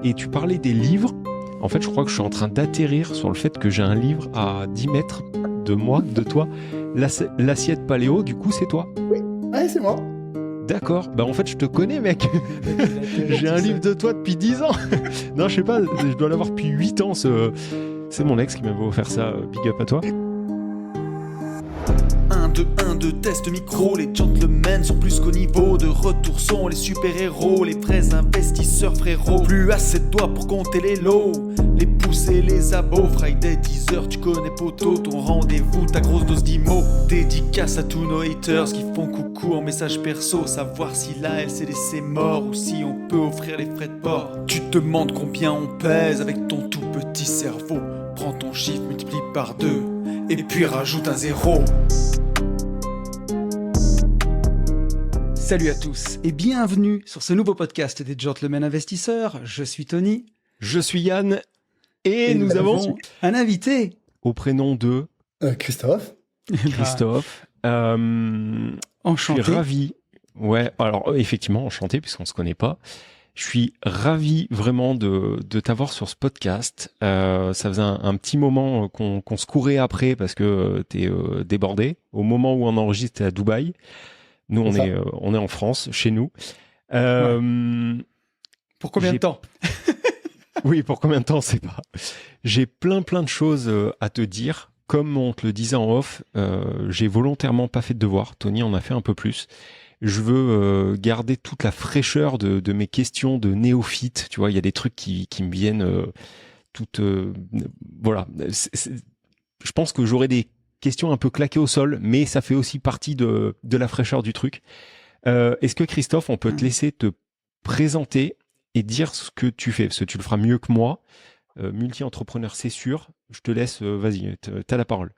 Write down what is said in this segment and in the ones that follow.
Et tu parlais des livres. En fait, je crois que je suis en train d'atterrir sur le fait que j'ai un livre à 10 mètres de moi, de toi. L'assiette paléo, du coup, c'est toi? Oui, ouais, c'est moi. D'accord. Bah, en fait, je te connais, mec. J'ai un livre de toi depuis 10 ans. Non, je sais pas, je dois l'avoir depuis 8 ans. C'est mon ex qui m'avait offert ça. Big up à toi. 1, 2, test micro, les gentlemen sont plus qu'au niveau. De retour sont les super-héros, les vrais investisseurs frérot. Plus assez de doigts pour compter les lots, les pouces et les abos. Friday 10h, tu connais poto, ton rendez-vous, ta grosse dose d'IMO. Dédicace à tous nos haters qui font coucou en message perso. Savoir si la LCDC mort ou si on peut offrir les frais de port. Tu te demandes combien on pèse avec ton tout petit cerveau. Prends ton chiffre, multiplie par 2 et puis rajoute un 0. Salut à tous et bienvenue sur ce nouveau podcast des Gentlemen Investisseurs. Je suis Tony. Je suis Yann et nous avons un invité. Au prénom de Christophe. Christophe. Enchanté. Je suis ravi. Ouais, alors effectivement, enchanté puisqu'on se connaît pas. Je suis ravi vraiment de t'avoir sur ce podcast. Ça faisait un petit moment qu'on se courait après parce que t'es débordé. Au moment où on enregistre, t'es à Dubaï. Nous, on est en France, chez nous. Pour combien de temps? Oui, pour combien de temps, c'est pas. J'ai plein de choses à te dire. Comme on te le disait en off, j'ai volontairement pas fait de devoir. Tony en a fait un peu plus. Je veux garder toute la fraîcheur de mes questions de néophyte. Tu vois, il y a des trucs qui me viennent voilà. Je pense que j'aurai des questions un peu claquées au sol, mais ça fait aussi partie de la fraîcheur du truc. Est-ce que Christophe, on peut te laisser te présenter et dire ce que tu fais, parce que tu le feras mieux que moi. Multi-entrepreneur, c'est sûr. Je te laisse, vas-y, t'as la parole.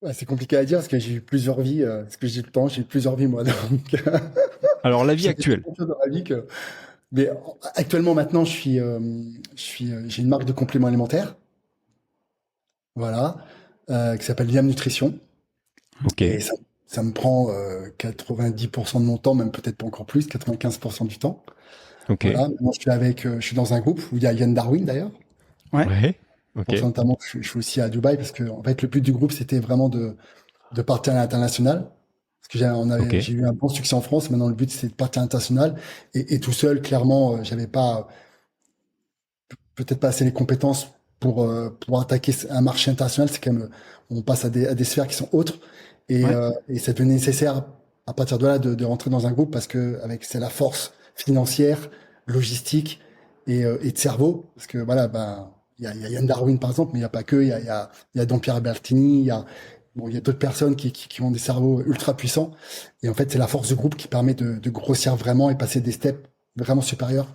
Ouais, c'est compliqué à dire parce que j'ai eu plusieurs vies. Parce que j'ai le temps, j'ai eu plusieurs vies moi. Donc, alors la vie actuelle. Dans la vie mais actuellement maintenant, j'ai une marque de compléments alimentaires. Voilà. Qui s'appelle Liam Nutrition. Ok. Et ça me prend 90% de mon temps, même peut-être pas encore plus, 95% du temps. Ok. Voilà. Maintenant, je suis dans un groupe où il y a Yann Darwin d'ailleurs. Ouais. Ok. Pour ça, notamment, je suis aussi à Dubaï parce que en fait, le but du groupe, c'était vraiment de partir à l'international. Parce que j'ai eu un bon succès en France. Maintenant, le but, c'est de partir à l'international. Et tout seul, clairement, j'avais peut-être pas assez les compétences pour attaquer un marché international. C'est quand même, on passe à des sphères qui sont autres. Et c'est devenu nécessaire à partir de là de rentrer dans un groupe parce que c'est la force financière, logistique et de cerveau. Parce que voilà, il y a Yann Darwin par exemple, mais il n'y a pas que. Il y a Don Pierre Bertini, il y a d'autres personnes qui ont des cerveaux ultra puissants. Et en fait, c'est la force du groupe qui permet de grossir vraiment et passer des steps vraiment supérieurs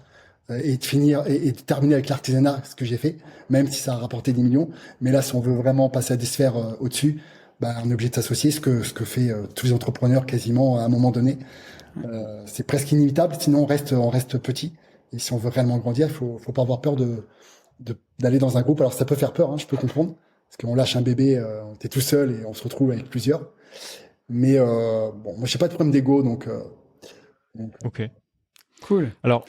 et de finir et de terminer avec l'artisanat, ce que j'ai fait, même si ça a rapporté des millions. Mais là, si on veut vraiment passer à des sphères au-dessus, on est obligé de s'associer, ce que fait tous les entrepreneurs quasiment à un moment donné. C'est presque inévitable, sinon on reste petit. Et si on veut réellement grandir, il faut pas avoir peur d'aller dans un groupe. Alors ça peut faire peur, hein, je peux comprendre, parce qu'on lâche un bébé, on était tout seul et on se retrouve avec plusieurs. Mais moi j'ai pas de problème d'ego, donc. Ok. Cool. Alors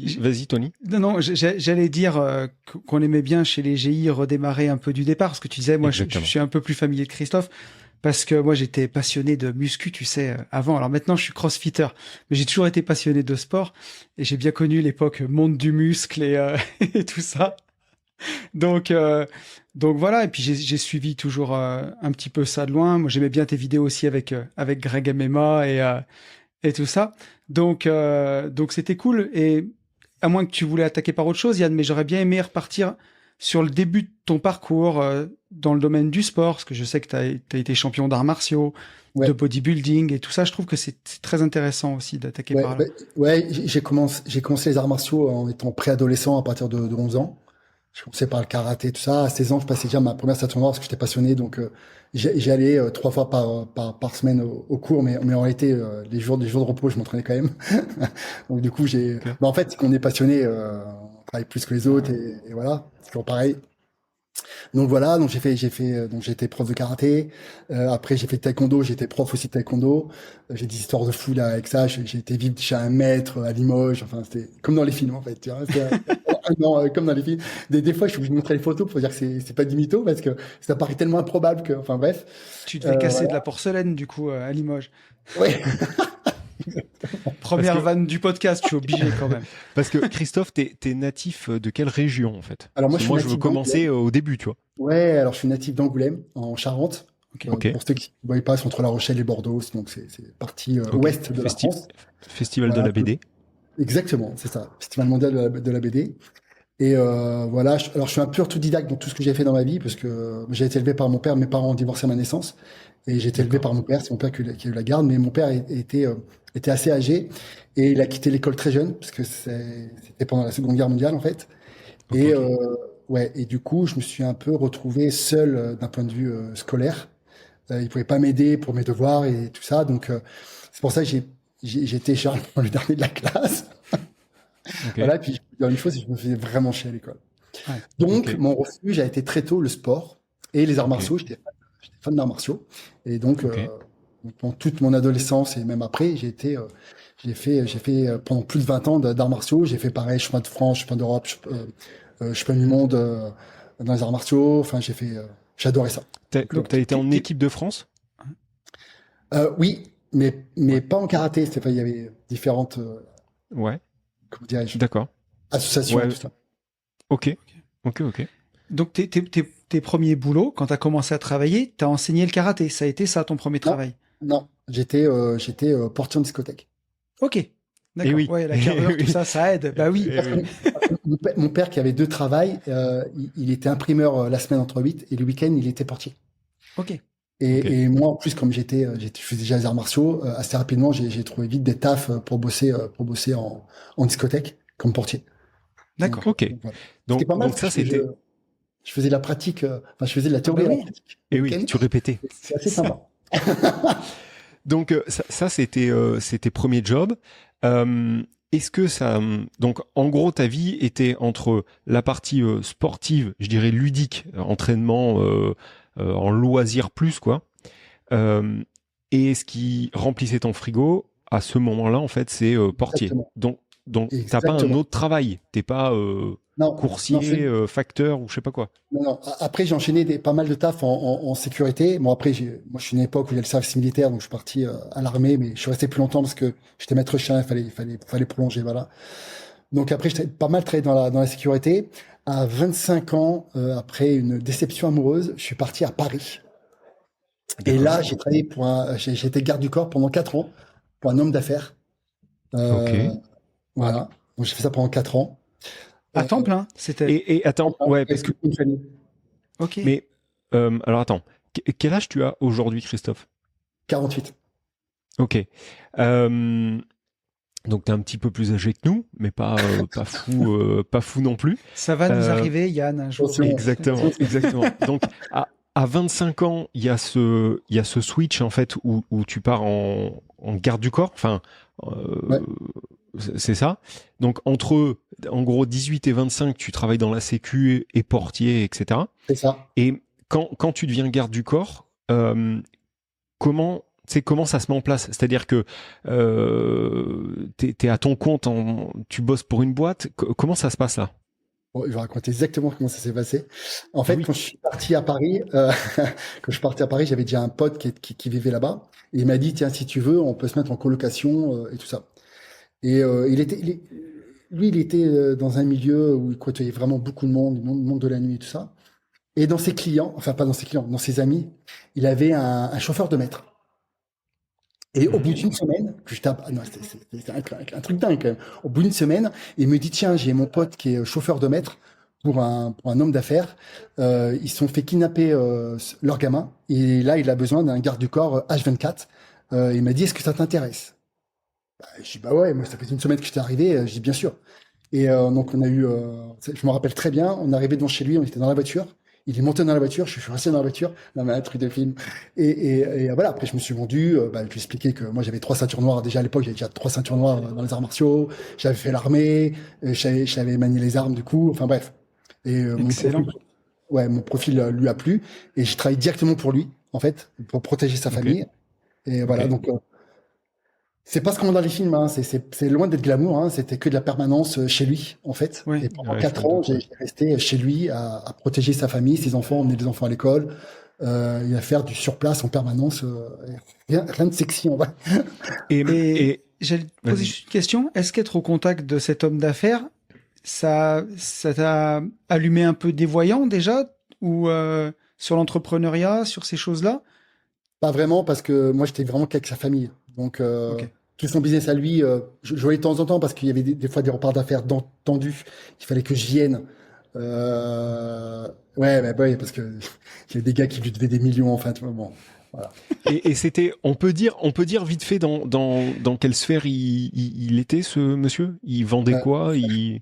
vas-y Tony. Non, j'allais dire qu'on aimait bien chez les GI redémarrer un peu du départ, parce que tu disais, moi je suis un peu plus familier de Christophe. Parce que moi, j'étais passionné de muscu, tu sais, avant. Alors maintenant, je suis crossfitter, mais j'ai toujours été passionné de sport et j'ai bien connu l'époque monde du muscle et tout ça. Donc voilà. Et puis j'ai suivi toujours un petit peu ça de loin. Moi, j'aimais bien tes vidéos aussi avec Greg MMA et tout ça. Donc c'était cool. Et à moins que tu voulais attaquer par autre chose, Yann, mais j'aurais bien aimé repartir sur le début de ton parcours dans le domaine du sport, parce que je sais que tu as été champion d'arts martiaux, de bodybuilding et tout ça. Je trouve que c'est très intéressant aussi d'attaquer par là. J'ai commencé les arts martiaux en étant préadolescent à partir de 11 ans. Je commençais par le karaté, tout ça. À 16 ans, je passais déjà ma première ceinture noire parce que j'étais passionné. Donc, j'y allais 3 fois par semaine au cours, mais en réalité, les jours de repos, je m'entraînais quand même. Donc, du coup, en fait, on est passionné, on travaille plus que les autres et voilà. C'est toujours pareil. Donc voilà, donc donc j'ai été prof de karaté. Après j'ai fait taekwondo, j'étais prof aussi de taekwondo. J'ai des histoires de fou là avec ça. J'ai été vivre chez un maître à Limoges. Enfin c'était comme dans les films en fait. Tu vois, non, comme dans les films. Des fois je suis obligé de montrer les photos pour dire que c'est pas du mytho parce que ça paraît tellement improbable que. Enfin bref. Tu devais casser de la porcelaine du coup à Limoges. Ouais. Première vanne du podcast, je suis obligé quand même. Parce que Christophe, t'es natif de quelle région en fait? Alors moi, je veux commencer au début, tu vois. Ouais, alors je suis natif d'Angoulême, en Charente. Okay. Pour ceux qui ne voient pas, c'est entre La Rochelle et Bordeaux, donc c'est partie ouest de la France. Festival de la BD. Exactement, c'est ça. Festival mondial de la BD. Et voilà, alors je suis un peu autodidacte dans tout ce que j'ai fait dans ma vie, parce que j'ai été élevé par mon père, mes parents ont divorcé à ma naissance, et j'ai été élevé par mon père, c'est mon père qui a eu la garde, mais mon père était assez âgé, et il a quitté l'école très jeune, parce que c'était pendant la Seconde Guerre mondiale en fait. Et ouais, et du coup, je me suis un peu retrouvé seul d'un point de vue scolaire. Il pouvait pas m'aider pour mes devoirs et tout ça, donc c'est pour ça que j'étais généralement le dernier de la classe. Voilà, puis une chose, je me faisais vraiment chier à l'école. Ouais. Donc, mon refuge a été très tôt le sport et les arts martiaux. J'étais fan d'arts martiaux. Et donc, pendant toute mon adolescence et même après, j'ai fait pendant plus de 20 ans d'arts martiaux. J'ai fait pareil, champion de France, champion d'Europe, champion du monde dans les arts martiaux. Enfin, j'adorais ça. Donc, t'as été en équipe de France? Oui, mais pas en karaté. Il y avait différentes. Ouais. Comment dirais-je? D'accord. Association, tout ça. Ok. Donc, tes premiers boulots, quand tu as commencé à travailler, tu as enseigné le karaté. Ça a été ça, ton premier travail? Non, j'étais portier en discothèque. Ok. D'accord. Oui. Ouais, la carrure, tout ça, ça aide. Bah oui. Mon père, qui avait 2 travails, il était imprimeur la semaine entre 8 et le week-end, il était portier. Ok. Et moi, en plus, comme je faisais déjà les arts martiaux, assez rapidement, j'ai trouvé vite des tafs pour bosser en discothèque comme portier. D'accord. Ok. Donc, pas mal, donc ça, c'était. Je faisais la pratique, je faisais de la théorie et la pratique. Et oui, tu répétais. C'est assez sympa. Donc ça c'était tes premiers jobs. Est-ce que ça, donc en gros ta vie était entre la partie sportive, je dirais ludique, entraînement en loisir plus quoi, et ce qui remplissait ton frigo à ce moment-là en fait c'est portier. Exactement. Donc t'as pas un autre travail, t'es pas coursier, facteur ou je sais pas quoi. Non. Après j'ai enchaîné pas mal de taf en sécurité. Bon après moi je suis une époque où il y a le service militaire, donc je suis parti à l'armée, mais je suis resté plus longtemps parce que j'étais maître chien, il fallait prolonger, voilà. Donc après j'ai pas mal travaillé dans la sécurité. À 25 ans, après une déception amoureuse, je suis parti à Paris. Et là j'ai travaillé j'ai été garde du corps pendant 4 ans pour un homme d'affaires. Voilà. Donc j'ai fait ça pendant 4 ans. À temps plein, c'était. Et attends, ouais, parce que. Ok. Mais alors attends, quel âge tu as aujourd'hui, Christophe? 48. Ok. Donc t'es un petit peu plus âgé que nous, mais pas fou non plus. Ça va nous arriver, Yann, un jour. Exactement. Donc à 25 ans, il y a ce switch en fait où tu pars en garde du corps. Enfin. Ouais. C'est ça. Donc entre en gros 18 et 25, tu travailles dans la sécu et portier, etc. C'est ça. Et quand tu deviens garde du corps, comment ça se met en place? C'est-à-dire que t'es à ton compte, tu bosses pour une boîte. Comment ça se passe là? Bon, je vais raconter exactement comment ça s'est passé. En fait, quand je suis parti à Paris, j'avais déjà un pote qui vivait là-bas. Et il m'a dit, tiens, si tu veux, on peut se mettre en colocation et tout ça. Et il était dans un milieu où il côtoyait vraiment beaucoup de monde, le monde de la nuit et tout ça. Et dans ses clients, enfin pas dans ses clients, dans ses amis, il avait un chauffeur de maître. Et au bout d'une semaine, c'était un truc dingue quand même. Au bout d'une semaine, il me dit, tiens, j'ai mon pote qui est chauffeur de maître pour un homme d'affaires. Ils se sont fait kidnapper leur gamin. Et là, il a besoin d'un garde du corps H24. Il m'a dit, est-ce que ça t'intéresse? Je dis, bah ouais, moi, ça fait une semaine que j'étais arrivé. Je dis, bien sûr. Et donc, on a eu, je me rappelle très bien, on est arrivé devant chez lui, on était dans la voiture. Il est monté dans la voiture, je suis resté dans la voiture, non mais un truc de film. Et voilà, après je me suis vendu, je lui ai expliqué que moi j'avais 3 ceintures noires, déjà à l'époque j'avais déjà 3 ceintures noires dans les arts martiaux, j'avais fait l'armée, je savais manier les armes du coup, enfin bref. Et excellent. mon profil lui a plu et j'ai travaillé directement pour lui, en fait, pour protéger sa famille. Et voilà, donc c'est pas ce qu'on voit dans les films, hein. C'est loin d'être glamour, hein. C'était que de la permanence chez lui, en fait. Ouais. Et pendant 4 ans, j'ai resté chez lui à protéger sa famille, ses enfants, emmener les enfants à l'école, et à faire du surplace en permanence. Rien de sexy, en vrai. Et j'allais te poser juste une question. Est-ce qu'être au contact de cet homme d'affaires, ça t'a allumé un peu des voyants déjà, ou sur l'entrepreneuriat, sur ces choses-là? Pas vraiment, parce que moi, j'étais vraiment qu'avec sa famille. Donc, tout son business à lui, je voyais de temps en temps parce qu'il y avait des fois des reparts d'affaires tendus. Il fallait que j'y vienne. Ouais, parce que il y a des gars qui lui devaient des millions, enfin, tu vois, bon. Voilà. Et c'était, on peut dire vite fait dans quelle sphère il était, ce monsieur? Il vendait quoi? Oui,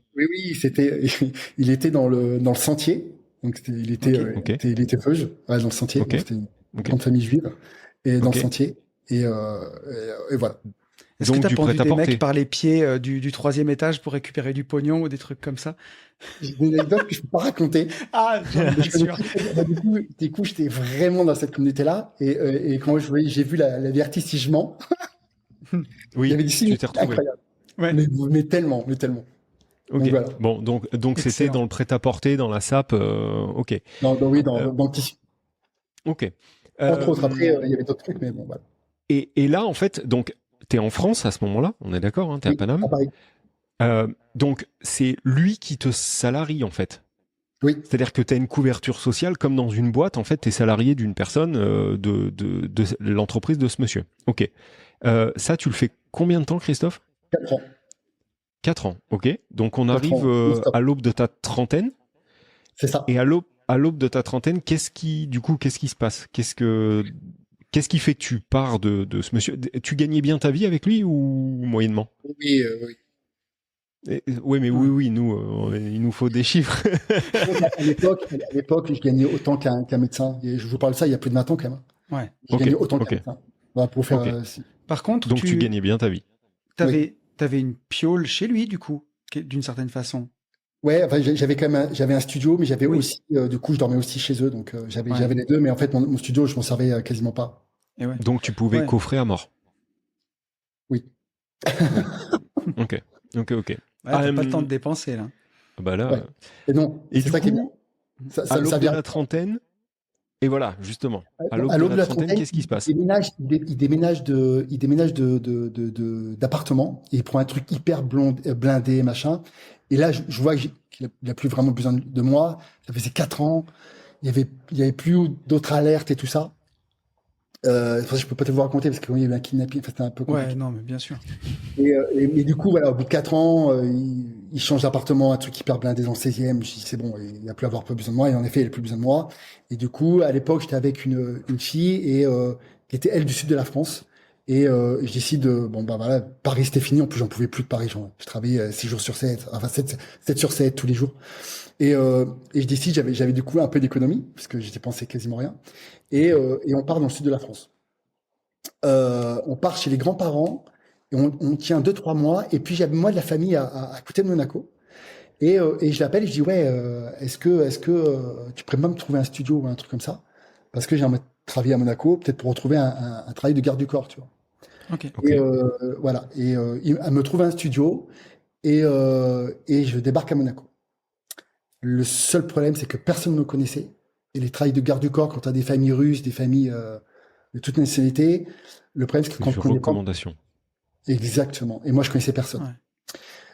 il était dans le sentier. Donc il était feuge, dans le sentier. Donc, c'était une grande famille juive et dans le sentier. Et voilà. Est-ce que t'as pendu des mecs par les pieds du 3e étage pour récupérer du pognon ou des trucs comme ça? J'ai des anecdotes que je peux pas raconter. Ah, bien sûr. Du coup, j'étais vraiment dans cette communauté-là. Et quand j'ai vu la vertige si je mens, oui, il y avait des signes incroyables. Ouais. Mais tellement. Ok. Donc, voilà. Bon, donc c'était dans le prêt-à-porter, dans la sape. Ok. Dans le tissu. Ok. Entre autres, après, il y avait d'autres trucs, mais bon, voilà. Et là, en fait, donc, t'es en France à ce moment-là, on est d'accord, hein, t'es à Paname. À Paris. Donc, c'est lui qui te salarie, en fait. Oui. C'est-à-dire que t'as une couverture sociale, comme dans une boîte, en fait, t'es salarié d'une personne de l'entreprise de ce monsieur. Ok. Ça, tu le fais combien de temps, Christophe? 4 ans. 4 ans, ok. Donc, on arrive à l'aube de ta trentaine. C'est ça. Et à l'aube de ta trentaine, qu'est-ce qui se passe? Qu'est-ce qui fait que tu pars de ce monsieur? Tu gagnais bien ta vie avec lui ou moyennement? Oui. Oui, mais oui, nous, il nous faut des chiffres. À l'époque, je gagnais autant qu'un médecin. Et je vous parle de ça il y a plus de 20 ans quand même. Ouais. Je gagnais autant qu'un médecin. Voilà, pour faire, Par contre, donc tu gagnais bien ta vie. T'avais une piole chez lui, du coup, d'une certaine façon. Ouais, enfin, j'avais un studio, mais j'avais aussi, du coup, je dormais aussi chez eux, donc j'avais les deux, mais en fait, mon studio, je m'en servais quasiment pas. Et ouais. Donc tu pouvais coffrer à mort. Oui. Ok. Ouais, t'as pas le temps de dépenser là. Bah là. Et non. Et c'est du ça qui est coup, bien. à l'aube de la trentaine. Et voilà, justement. À l'aube de la trentaine, qu'est-ce qui se passe? Il déménage d'appartement et il prend un truc hyper blindé, machin. Et là, je vois qu'il a plus vraiment besoin de moi. Ça faisait 4 ans. Il y avait plus d'autres alertes et tout ça. Je peux pas te vous raconter parce qu'il y avait un kidnapping, c'était un peu compliqué. Ouais, non, mais bien sûr. Mais du coup, voilà, au bout de 4 ans, il change d'appartement, un truc hyper blindé dans le 16e. Je dis, c'est bon, il n'a plus avoir besoin de moi. Et en effet, il n'a plus besoin de moi. Et du coup, à l'époque, j'étais avec une fille qui était, elle, du sud de la France. Et je décide, voilà, Paris, c'était fini. En plus, j'en pouvais plus de Paris. Je travaillais 6 jours sur 7, enfin 7 sur 7 tous les jours. Et je décide, j'avais du coup un peu d'économie, parce que j'ai dépensé quasiment rien. Et on part dans le sud de la France. On part chez les grands-parents, et on tient 2-3 mois, et puis j'avais moi de la famille à côté de Monaco. Et je l'appelle et je dis, est-ce que tu pourrais même me trouver un studio ou un truc comme ça? Parce que j'ai envie de travailler à Monaco, peut-être pour retrouver un travail de garde du corps, tu vois. Ok. Et voilà. Et elle me trouve un studio, et je débarque à Monaco. Le seul problème, c'est que personne ne me connaissait. Et les travails de garde du corps, quand tu as des familles russes, des familles de toute nationalité, le problème, c'est que quand on connaît recommandation. Pas... Exactement. Et moi, je connaissais personne. Ouais.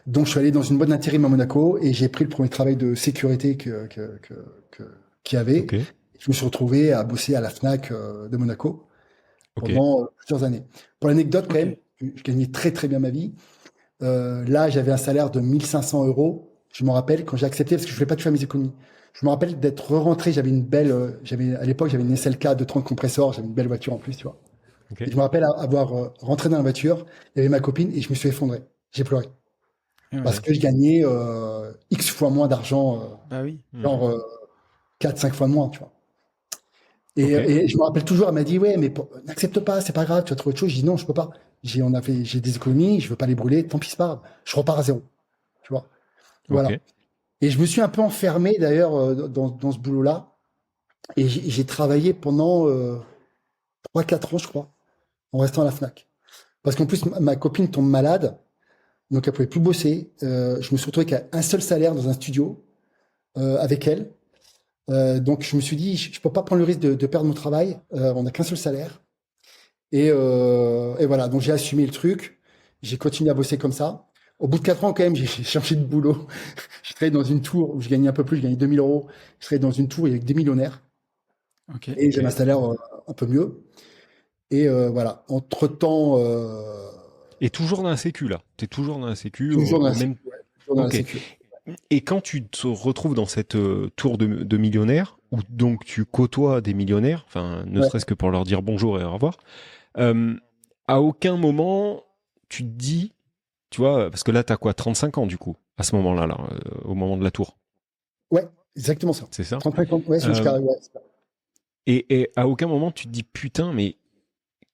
Donc, je suis allé dans une boîte d'intérim à Monaco et j'ai pris le premier travail de sécurité qu'il y avait. Okay. Je me suis retrouvé à bosser à la Fnac de Monaco pendant plusieurs années. Pour l'anecdote, quand même, je gagnais très, très bien ma vie. Là, j'avais un salaire de 1500 €. Je me rappelle quand j'ai accepté, parce que je voulais pas toucher à mes économies. Je me rappelle d'être rentré, j'avais une belle, à l'époque, j'avais une SLK de 30 compresseurs, j'avais une belle voiture en plus, tu vois. Okay. Et je me rappelle avoir rentré dans la voiture, il y avait ma copine et je me suis effondré. J'ai pleuré. Parce que je gagnais X fois moins d'argent, genre 4-5 fois moins, tu vois. Et je me rappelle toujours, elle m'a dit, ouais, mais n'accepte pas, c'est pas grave, tu vas trouver autre chose. Je dis non, je peux pas. J'ai des économies, je veux pas les brûler, tant pis, c'est pas grave. Je repars à zéro, tu vois. Voilà. Et je me suis un peu enfermé d'ailleurs dans ce boulot-là. Et j'ai travaillé pendant 3-4 ans, je crois, en restant à la Fnac. Parce qu'en plus, ma copine tombe malade, donc elle pouvait plus bosser. Je me suis retrouvé qu'à un seul salaire dans un studio avec elle. Donc je me suis dit, je peux pas prendre le risque de perdre mon travail. On n'a qu'un seul salaire. Et voilà, donc j'ai assumé le truc. J'ai continué à bosser comme ça. Au bout de 4 ans, quand même, j'ai changé de boulot. Je travaillais dans une tour où je gagnais un peu plus, je gagnais 2 000 euros. Je travaillais dans une tour avec des millionnaires. Okay. Et j'ai un salaire un peu mieux. Et voilà, entre-temps... Et toujours dans la sécu, là. Tu es toujours dans la sécu. Toujours dans la sécu, ouais. Toujours dans la sécu. Et quand tu te retrouves dans cette tour de millionnaires, où donc tu côtoies des millionnaires, enfin, ne serait-ce que pour leur dire bonjour et au revoir, à aucun moment, tu te dis, tu vois, parce que là, tu as quoi, 35 ans, du coup, à ce moment-là, là, au moment de la tour. Ouais, exactement ça. C'est ça? 35 ans, ouais, c'est jusqu'à... Ouais, c'est ça. Et à aucun moment, tu te dis, putain, mais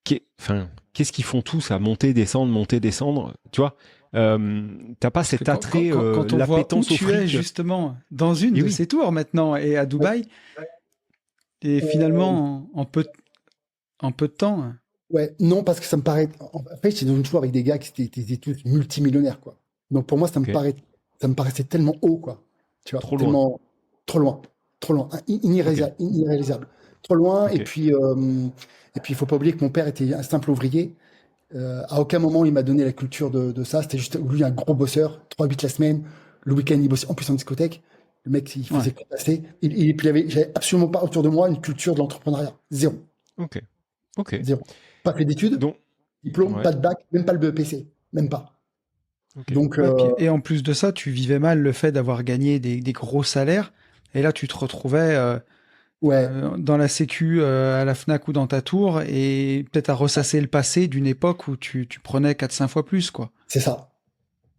qu'est-ce qu'ils font tous à monter, descendre, tu vois? T'as pas cet attrait, quand on voit où tu es justement dans une de ces tours maintenant et à Dubaï, et finalement en peu de temps. Ouais, non, parce que ça me paraît. En fait, j'étais dans une tour avec des gars qui étaient tous multimillionnaires, quoi. Donc pour moi, ça me paraissait tellement haut, quoi. Tu vois, trop loin, irréalisable, trop loin. Et puis, il faut pas oublier que mon père était un simple ouvrier. À aucun moment il m'a donné la culture de ça. C'était juste lui un gros bosseur, 3-8 la semaine, le week-end il bossait en plus en discothèque. Le mec il faisait que passer. Et puis j'avais absolument pas autour de moi une culture de l'entrepreneuriat. Zéro. Ok. Zéro. Pas fait d'études, diplôme, pas de bac, même pas le BEPC, même pas. Okay. Donc et en plus de ça, tu vivais mal le fait d'avoir gagné des gros salaires. Et là tu te retrouvais dans la sécu à la Fnac ou dans ta tour et peut-être à ressasser le passé d'une époque où tu prenais 4-5 fois plus, quoi. C'est ça.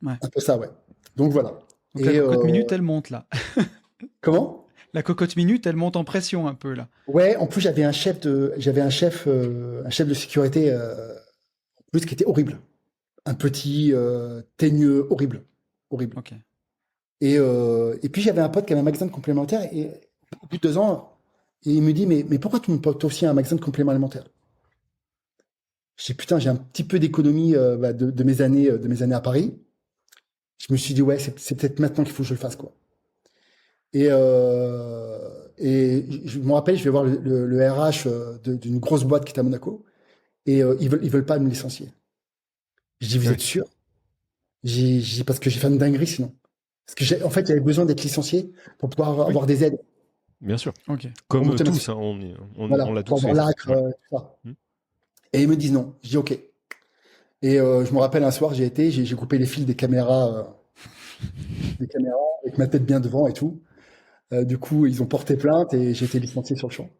Ouais. Un peu ça, ouais. Donc voilà. Donc la cocotte minute, elle monte là. Comment? La cocotte minute, elle monte en pression un peu là. Ouais, en plus j'avais un chef de sécurité en plus qui était horrible. Un petit teigneux horrible. Okay. Et puis j'avais un pote qui avait un magasin de compléments alimentaires et au bout de 2 ans, il me dit mais pourquoi tu me portes aussi un magasin de compléments alimentaires? Je dis putain, j'ai un petit peu d'économie de mes années à Paris. Je me suis dit ouais, c'est peut-être maintenant qu'il faut que je le fasse, quoi. Et je me rappelle, je vais voir le RH d'une grosse boîte qui est à Monaco et ils veulent pas me licencier. Je dis vous êtes sûr? J'ai dit parce que j'ai fait une dinguerie sinon. Parce que en fait, j'avais besoin d'être licencié pour pouvoir avoir des aides. Bien sûr. Okay. Comme tous, hein, on l'a tous fait. L'acre, tout ça. Et ils me disent non. Je dis ok. Et je me rappelle un soir, j'ai coupé les fils des caméras avec ma tête bien devant et tout. Du coup, ils ont porté plainte et j'ai été licencié sur le champ.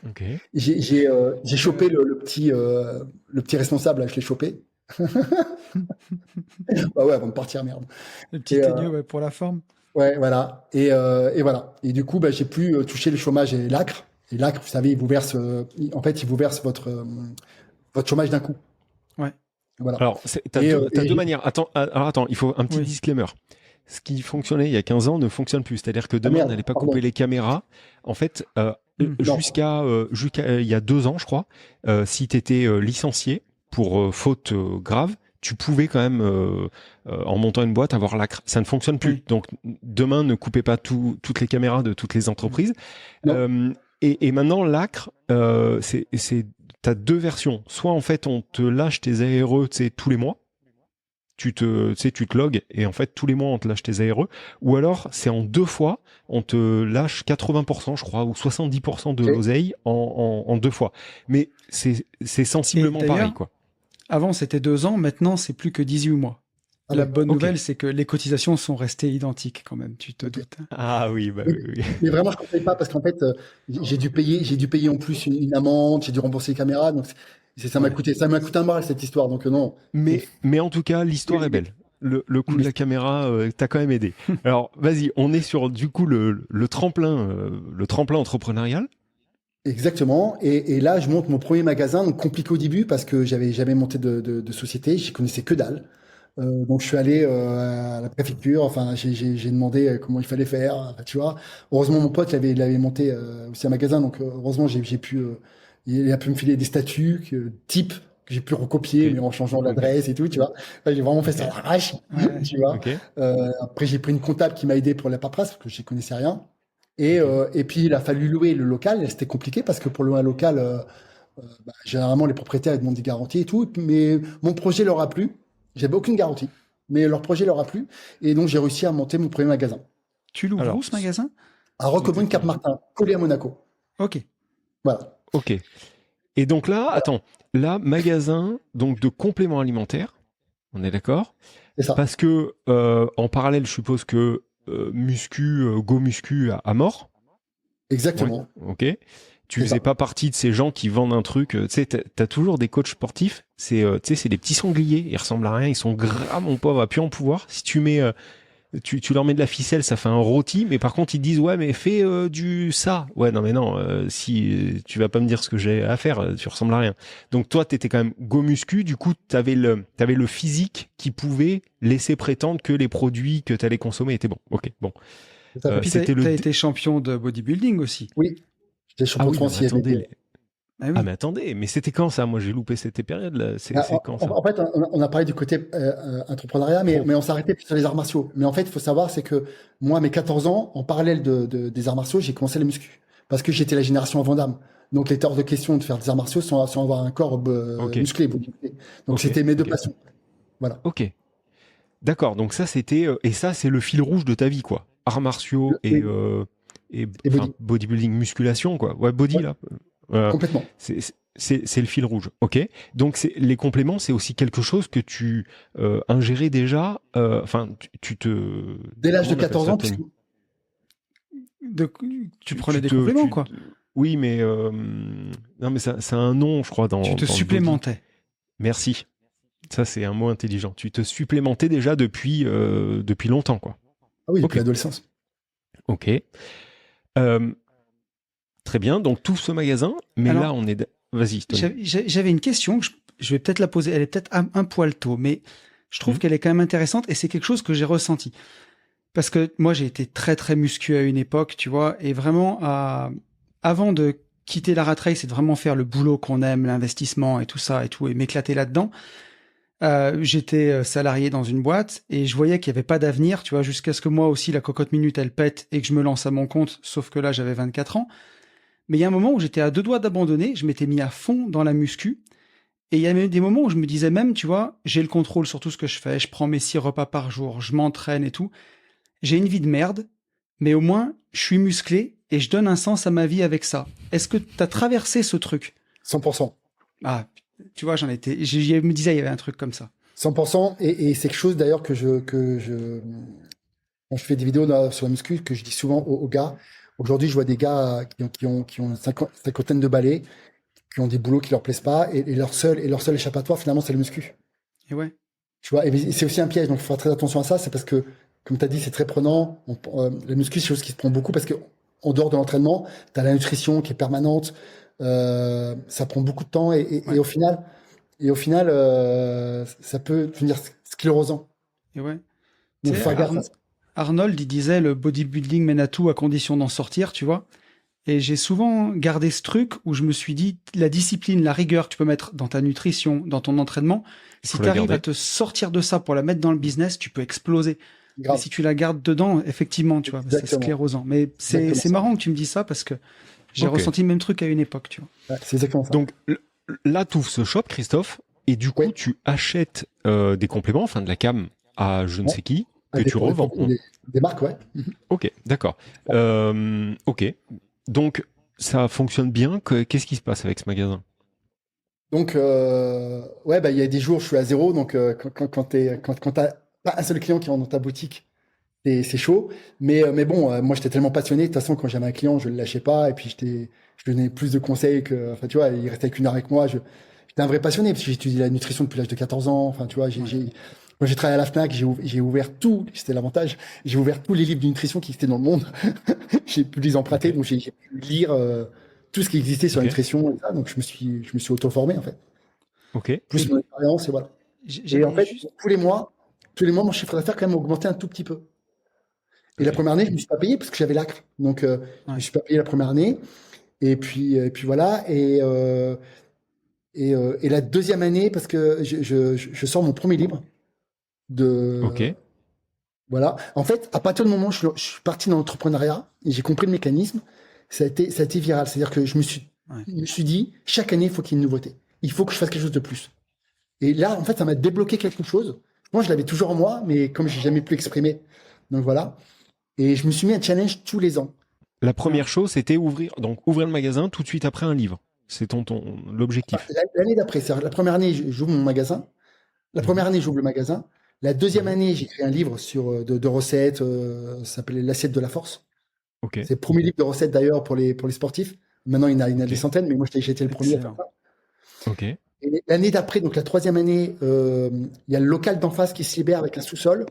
Okay. J'ai chopé le petit responsable, là, je l'ai chopé. Bah ouais, avant de partir, merde. Le petit teigneux, pour la forme. Ouais, voilà. Et voilà. Et du coup, j'ai pu toucher le chômage et l'ACRE. Et l'ACRE, vous savez, il vous verse votre chômage d'un coup. Ouais. Voilà. Alors, t'as deux manières. Attends, il faut un petit disclaimer. Ce qui fonctionnait il y a 15 ans ne fonctionne plus. C'est-à-dire que demain, on n'allait pas couper les caméras. En fait, jusqu'à il y a 2 ans, je crois, si tu étais licencié pour faute grave, tu pouvais quand même, en montant une boîte, avoir l'ACRE. Ça ne fonctionne plus. Donc, demain, ne coupez pas toutes les caméras de toutes les entreprises. Et maintenant, l'ACRE, t'as 2 versions. Soit, en fait, on te lâche tes ARE, tous les mois. Tu te logs et en fait tous les mois on te lâche tes ARE, ou alors c'est en 2 fois, on te lâche 80% je crois ou 70% de l'oseille en 2 fois. Mais c'est sensiblement pareil, quoi. Avant c'était 2 ans, maintenant c'est plus que 18 mois. La bonne nouvelle, c'est que les cotisations sont restées identiques quand même, tu te doutes. Ah oui, bah oui. Mais vraiment, je ne conseille pas parce qu'en fait, j'ai dû payer en plus une amende, j'ai dû rembourser les caméras, donc ça m'a coûté un bras cette histoire, donc non. Mais en tout cas, l'histoire est belle. Le coup de la caméra t'a quand même aidé. Alors, vas-y, on est sur du coup le tremplin entrepreneurial. Exactement. Et là, je monte mon premier magasin, donc compliqué au début parce que j'avais jamais monté de société, j'y connaissais que dalle. Donc je suis allé à la préfecture. Enfin, j'ai demandé comment il fallait faire. Enfin, tu vois. Heureusement, mon pote il avait monté aussi un magasin. Donc heureusement, j'ai pu. Il a pu me filer des statuts type que j'ai pu recopier, mais en changeant l'adresse et tout. Tu vois. Enfin, j'ai vraiment fait ça à l'arrache. Tu vois. Après, j'ai pris une comptable qui m'a aidé pour la paperasse parce que je connaissais rien. Et puis il a fallu louer le local. Et c'était compliqué parce que pour louer un local, généralement les propriétaires ils demandent des garanties et tout. Mais mon projet leur a plu. J'avais aucune garantie, mais leur projet leur a plu. Et donc, j'ai réussi à monter mon premier magasin. Tu l'ouvres où, ce magasin? À Roquebrune, Cap-Martin, collé à Monaco. Ok. Voilà. Ok. Et donc là, attends, là, magasin donc de compléments alimentaires, on est d'accord? C'est ça. Parce que, en parallèle, je suppose que Go Muscu à mort. Exactement. Ouais, ok. Tu faisais pas partie de ces gens qui vendent un truc. Tu sais, t'as toujours des coachs sportifs. C'est, tu sais, c'est des petits sangliers. Ils ressemblent à rien. Ils sont gras, mon pauvre, à plus en pouvoir. Si tu mets, tu leur mets de la ficelle, ça fait un rôti. Mais par contre, ils te disent ouais, mais fais du ça. Ouais, non, mais non. Si tu vas pas me dire ce que j'ai à faire, tu ressembles à rien. Donc toi, t'étais quand même go muscu. Du coup, t'avais le physique qui pouvait laisser prétendre que les produits que t'allais consommer étaient bons. Ok, bon. Puis t'as été champion de bodybuilding aussi. Oui. J'étais champion de France. Mais attendez, mais c'était quand ça? Moi, j'ai loupé cette période-là. C'est quand ça? En fait, on a parlé du côté entrepreneuriat, mais on s'arrêtait sur les arts martiaux. Mais en fait, il faut savoir, c'est que moi, à mes 14 ans, en parallèle des arts martiaux, j'ai commencé les muscu. Parce que j'étais la génération avant Damme. Donc, il était hors de question de faire des arts martiaux sans avoir un corps musclé. Donc, c'était mes deux passions. Voilà. Ok. D'accord. Donc, ça, c'était. Et ça, c'est le fil rouge de ta vie, quoi. Arts martiaux et bodybuilding, musculation, quoi. Ouais, body, là. Complètement. C'est le fil rouge. Ok. Donc, les compléments, c'est aussi quelque chose que tu ingérais déjà. Enfin, dès l'âge de 14 ans, tu prenais des compléments, quoi. Oui, mais non, mais ça a un nom, je crois, tu te supplémentais. Merci. Ça, c'est un mot intelligent. Tu te supplémentais déjà depuis longtemps, quoi. Ah oui, depuis l'adolescence. Ok. Très bien. Donc, tout ce magasin, mais alors, là, on est... Vas-y. J'avais une question, je vais peut-être la poser, elle est peut-être un poil tôt, mais je trouve qu'elle est quand même intéressante et c'est quelque chose que j'ai ressenti. Parce que moi, j'ai été très, très muscu à une époque, tu vois, et vraiment, avant de quitter la rat race et de vraiment faire le boulot qu'on aime, l'investissement et tout ça et tout, et m'éclater là-dedans, j'étais salarié dans une boîte et je voyais qu'il n'y avait pas d'avenir, tu vois, jusqu'à ce que moi aussi, la cocotte minute, elle pète et que je me lance à mon compte, sauf que là, j'avais 24 ans. Mais il y a un moment où j'étais à 2 doigts d'abandonner, je m'étais mis à fond dans la muscu. Et il y a des moments où je me disais même, tu vois, j'ai le contrôle sur tout ce que je fais, je prends mes 6 repas par jour, je m'entraîne et tout. J'ai une vie de merde, mais au moins, je suis musclé et je donne un sens à ma vie avec ça. Est-ce que tu as traversé ce truc? 100%. Ah, tu vois, je me disais, il y avait un truc comme ça. 100%. Et c'est quelque chose d'ailleurs quand je fais des vidéos sur la muscu, que je dis souvent aux gars. Aujourd'hui, je vois des gars qui ont une cinquantaine de balais, qui ont des boulots qui leur plaisent pas, et leur seul échappatoire, finalement, c'est le muscu. Et ouais. Tu vois, et c'est aussi un piège, donc il faut faire très attention à ça, c'est parce que, comme tu as dit, c'est très prenant. La muscu, c'est quelque chose qui se prend beaucoup parce que, en dehors de l'entraînement, tu as la nutrition qui est permanente, ça prend beaucoup de temps, et au final, ça peut devenir sclérosant. Et ouais. Donc, faut faire gaffe. Arnold, il disait le bodybuilding mène à tout à condition d'en sortir, tu vois. Et j'ai souvent gardé ce truc où je me suis dit, la discipline, la rigueur que tu peux mettre dans ta nutrition, dans ton entraînement, si tu arrives à te sortir de ça pour la mettre dans le business, tu peux exploser. Et si tu la gardes dedans, effectivement, tu vois, c'est sclérosant. Mais c'est marrant que tu me dis ça parce que j'ai ressenti le même truc à une époque, tu vois. Ouais, c'est exactement ça. Donc là, tu ouvres ce shop, Christophe, et du coup, tu achètes des compléments, enfin de la cam à je ne sais qui, que tu revends. Des marques, ouais. Ok, d'accord. Ok. Donc, ça fonctionne bien. Qu'est-ce qui se passe avec ce magasin? Donc, ouais, il y a des jours où je suis à zéro. Donc, quand t'as pas un seul client qui rentre dans ta boutique, c'est chaud. Mais bon, moi, j'étais tellement passionné. De toute façon, quand j'avais un client, je le lâchais pas. Et puis, je donnais plus de conseils que, enfin, tu vois, il restait qu'une heure avec moi. J'étais un vrai passionné parce que j'ai étudié la nutrition depuis l'âge de 14 ans. Enfin, tu vois, moi, j'ai travaillé à la Fnac, j'ai ouvert c'était l'avantage, j'ai ouvert tous les livres de nutrition qui existaient dans le monde. J'ai pu les emprunter, donc j'ai pu lire tout ce qui existait sur la nutrition et ça, donc je me suis auto-formé, en fait. Ok. Plus mon expérience, et voilà. Et en fait, tous les mois, tous les mois, mon chiffre d'affaires quand même augmenté un tout petit peu. Et la première année, je me suis pas payé parce que j'avais l'acre. Donc, je me suis pas payé la première année. Et puis voilà. Et la deuxième année, parce que je sors mon premier livre Ok. Voilà. En fait, à partir du moment où je suis parti dans l'entrepreneuriat et j'ai compris le mécanisme, ça a été viral. C'est-à-dire que je me suis dit, chaque année, il faut qu'il y ait une nouveauté. Il faut que je fasse quelque chose de plus. Et là, en fait, ça m'a débloqué quelque chose. Moi, je l'avais toujours en moi, mais comme j'ai jamais pu l'exprimer. Donc voilà. Et je me suis mis un challenge tous les ans. La première chose, c'était ouvrir le magasin tout de suite après un livre. C'est l'objectif. L'année d'après, c'est-à-dire la première année, j'ouvre mon magasin. La première année, j'ouvre le magasin. La deuxième année, j'ai écrit un livre de recettes, ça s'appelait L'assiette de la force. Ok. C'est le premier livre de recettes d'ailleurs pour les sportifs. Maintenant, il y en a des centaines, mais moi, j'ai été le premier à faire ça. Ok. Et l'année d'après, donc la troisième année, il y a le local d'en face qui se libère avec un sous-sol.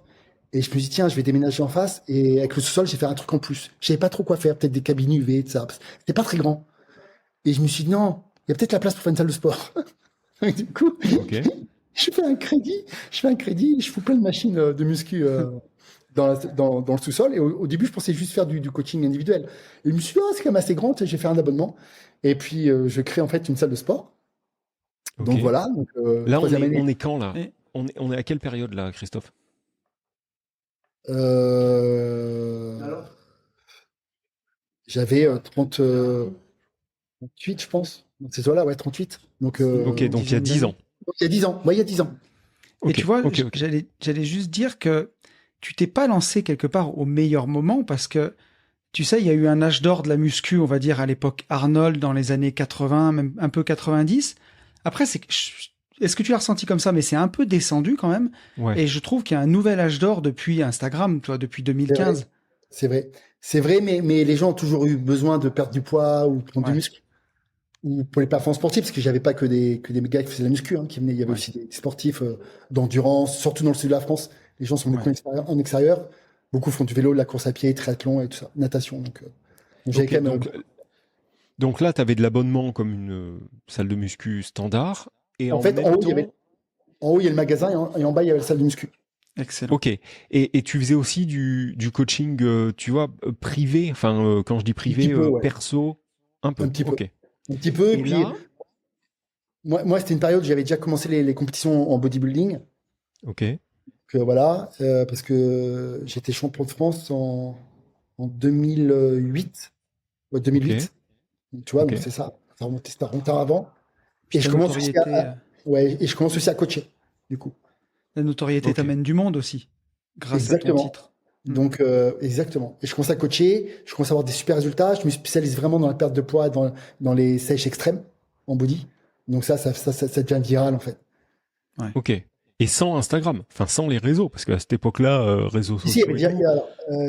Et je me dis, tiens, je vais déménager en face. Et avec le sous-sol, j'ai fait un truc en plus. Je savais pas trop quoi faire, peut-être des cabines UV, tout ça. C'était pas très grand. Et je me suis dit, non, il y a peut-être la place pour faire une salle de sport. Du coup, je fais un crédit, je fous plein de machines de muscu dans le sous-sol. Et au début, je pensais juste faire du coaching individuel. Et je me suis dit, c'est quand même assez grand, j'ai fait un abonnement. Et puis, je crée en fait une salle de sport. Okay. Donc voilà. Donc, là, on est quand là? On est à quelle période là, Christophe? J'avais 38, je pense. C'est ça là, ouais, 38. Donc, donc il y a 10 ans. Donc, il y a 10 ans. Ouais, il y a 10 ans. Et tu vois, j'allais juste dire que tu t'es pas lancé quelque part au meilleur moment parce que, tu sais, il y a eu un âge d'or de la muscu, on va dire, à l'époque Arnold, dans les années 80, même un peu 90. Après, est-ce que tu l'as ressenti comme ça? Mais c'est un peu descendu quand même. Ouais. Et je trouve qu'il y a un nouvel âge d'or depuis Instagram, tu vois, depuis 2015. C'est vrai, mais les gens ont toujours eu besoin de perdre du poids ou de prendre du muscle. Ou pour les performances sportives, parce que j'avais pas que des gars qui faisaient de la muscu, qui venaient. Il y avait aussi des sportifs d'endurance, surtout dans le sud de la France. Les gens sont beaucoup en extérieur. Beaucoup font du vélo, de la course à pied, triathlon et tout ça, natation. Donc là, tu avais de l'abonnement comme une salle de muscu standard. Et en fait, en haut, il y a le magasin et en bas, il y avait la salle de muscu. Excellent. Ok. Et tu faisais aussi du coaching, tu vois, privé. Enfin, quand je dis privé, perso, un peu. Un petit peu. Okay. Un petit peu. Et puis, là... moi, c'était une période où j'avais déjà commencé les compétitions en bodybuilding. Ok. Donc, voilà, parce que j'étais champion de France en 2008. Ouais, 2008. Okay. Tu vois, donc c'est ça. Ça remontait avant. Et je commence aussi à coacher, du coup. La notoriété t'amène du monde aussi, grâce à ton titre. Donc, exactement. Et je commence à coacher, je commence à avoir des super résultats. Je me spécialise vraiment dans la perte de poids, dans les sèches extrêmes, en body. Donc ça devient viral, en fait. Ouais. Ok. Et sans Instagram, enfin sans les réseaux, parce qu'à cette époque-là, réseaux sociaux.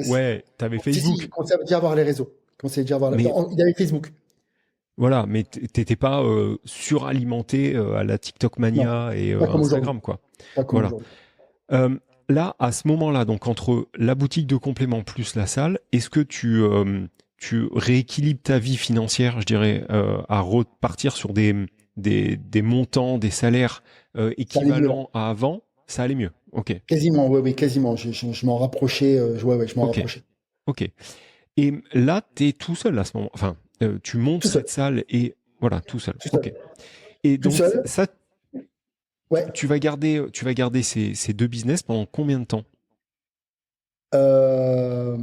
Ouais, t'avais Facebook. Je commençais déjà à avoir les réseaux. Il y avait Facebook. Voilà, mais t'étais pas suralimenté à la TikTok mania et Instagram, quoi. Voilà. Là, à ce moment-là, donc entre la boutique de compléments plus la salle, est-ce que tu rééquilibres ta vie financière, je dirais, à repartir sur des montants, des salaires équivalents à avant? Ça allait mieux. Ok. Quasiment, oui, quasiment. Je m'en rapprochais. Je m'en rapprochais. Ok. Et là, t'es tout seul à ce moment. Enfin. Tu montes cette salle et voilà, tout seul. Ok. Et donc ça, tu vas garder ces deux business pendant combien de temps? En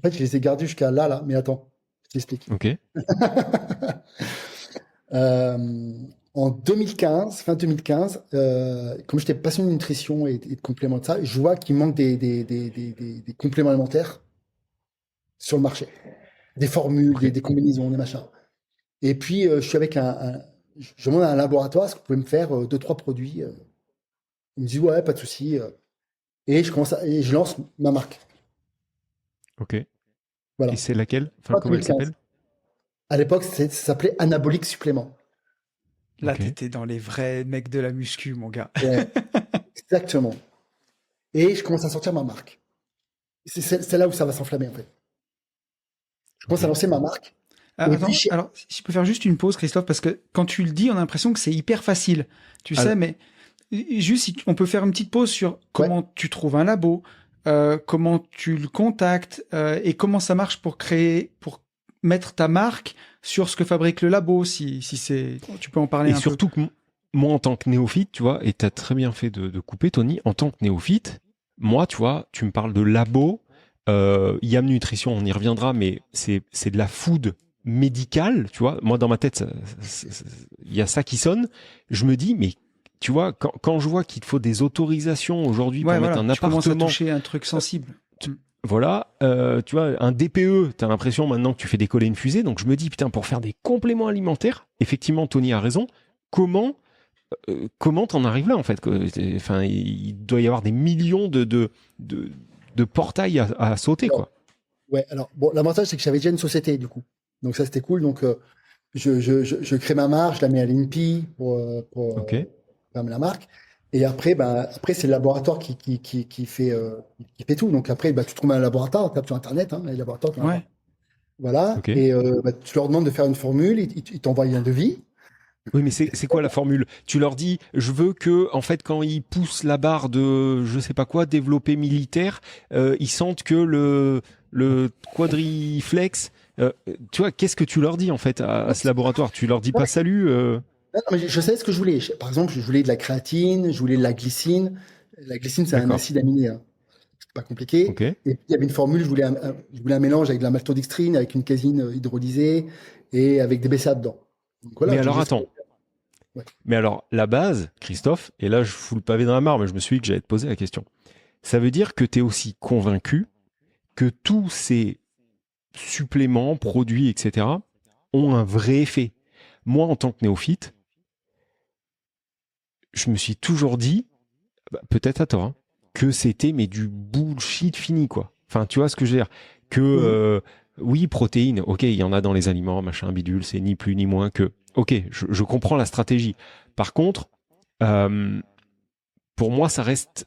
fait, je les ai gardés jusqu'à là, mais attends, je t'explique. Ok. En 2015, fin 2015, comme j'étais passionné de nutrition et de compléments de ça, je vois qu'il manque des compléments alimentaires sur le marché. Des formules, des combinaisons, des machins. Et puis, je suis avec je demande à un laboratoire est-ce que vous pouvez me faire 2-3 produits. Il me dit ouais, pas de souci. Et je lance ma marque. Ok. Voilà. Et c'est laquelle? Enfin, comment elle s'appelle? À l'époque, ça s'appelait Anabolique Supplément. Là, t'étais dans les vrais mecs de la muscu, mon gars. Ouais, exactement. Et je commence à sortir ma marque. C'est là où ça va s'enflammer, en fait. Je commence à lancer ma marque. Alors, si je peux faire juste une pause, Christophe, parce que quand tu le dis, on a l'impression que c'est hyper facile. Tu sais, mais juste, on peut faire une petite pause sur comment tu trouves un labo, comment tu le contactes et comment ça marche pour mettre ta marque sur ce que fabrique le labo, si tu peux en parler un peu. Et surtout que moi, en tant que néophyte, tu vois, et t'as très bien fait de couper, Tony, en tant que néophyte, moi, tu vois, tu me parles de labo, Yam Nutrition, on y reviendra, mais c'est de la food médicale, tu vois. Moi, dans ma tête, il y a ça qui sonne. Je me dis, mais tu vois, quand je vois qu'il te faut des autorisations aujourd'hui pour mettre un appartement... Tu commences à toucher un truc sensible. Voilà, tu vois, un DPE, t'as l'impression maintenant que tu fais décoller une fusée, donc je me dis, putain, pour faire des compléments alimentaires, effectivement, Tony a raison, comment t'en arrives là, en fait? Enfin, il doit y avoir des millions de portails à sauter, quoi. Ouais, alors, bon, l'avantage, c'est que j'avais déjà une société, du coup. Donc ça, c'était cool. Donc, je crée ma marque, je la mets à l'INPI pour fermer la marque. Et après, c'est le laboratoire qui fait tout. Donc après, tu trouves un laboratoire, tu tapes sur Internet, les laboratoires. Voilà. Okay. Et tu leur demandes de faire une formule, ils t'envoient un devis. Oui, mais c'est quoi la formule? Tu leur dis, je veux que, en fait, quand ils poussent la barre de, je sais pas quoi, développé militaire, ils sentent que le quadriflex, tu vois, qu'est-ce que tu leur dis, en fait, à ce laboratoire? Tu leur dis pas salut, Non, mais je savais ce que je voulais. Par exemple, je voulais de la créatine, je voulais de la glycine. La glycine, c'est un acide aminé. C'est pas compliqué. Okay. Et puis, il y avait une formule, je voulais un mélange avec de la maltodextrine, avec une caséine hydrolysée et avec des BCA dedans. Donc, voilà, mais alors, attends. Ouais. Mais alors, la base, Christophe, et là, je fous le pavé dans la mare, mais je me suis dit que j'allais te poser la question. Ça veut dire que tu es aussi convaincu que tous ces suppléments, produits, etc., ont un vrai effet. Moi, en tant que néophyte, je me suis toujours dit, peut-être à tort, que c'était du bullshit fini, quoi. Enfin, tu vois ce que je veux dire? Que, oui, protéines, ok, il y en a dans les aliments, machin, bidule, c'est ni plus ni moins que... Ok, je comprends la stratégie. Par contre, pour moi, ça reste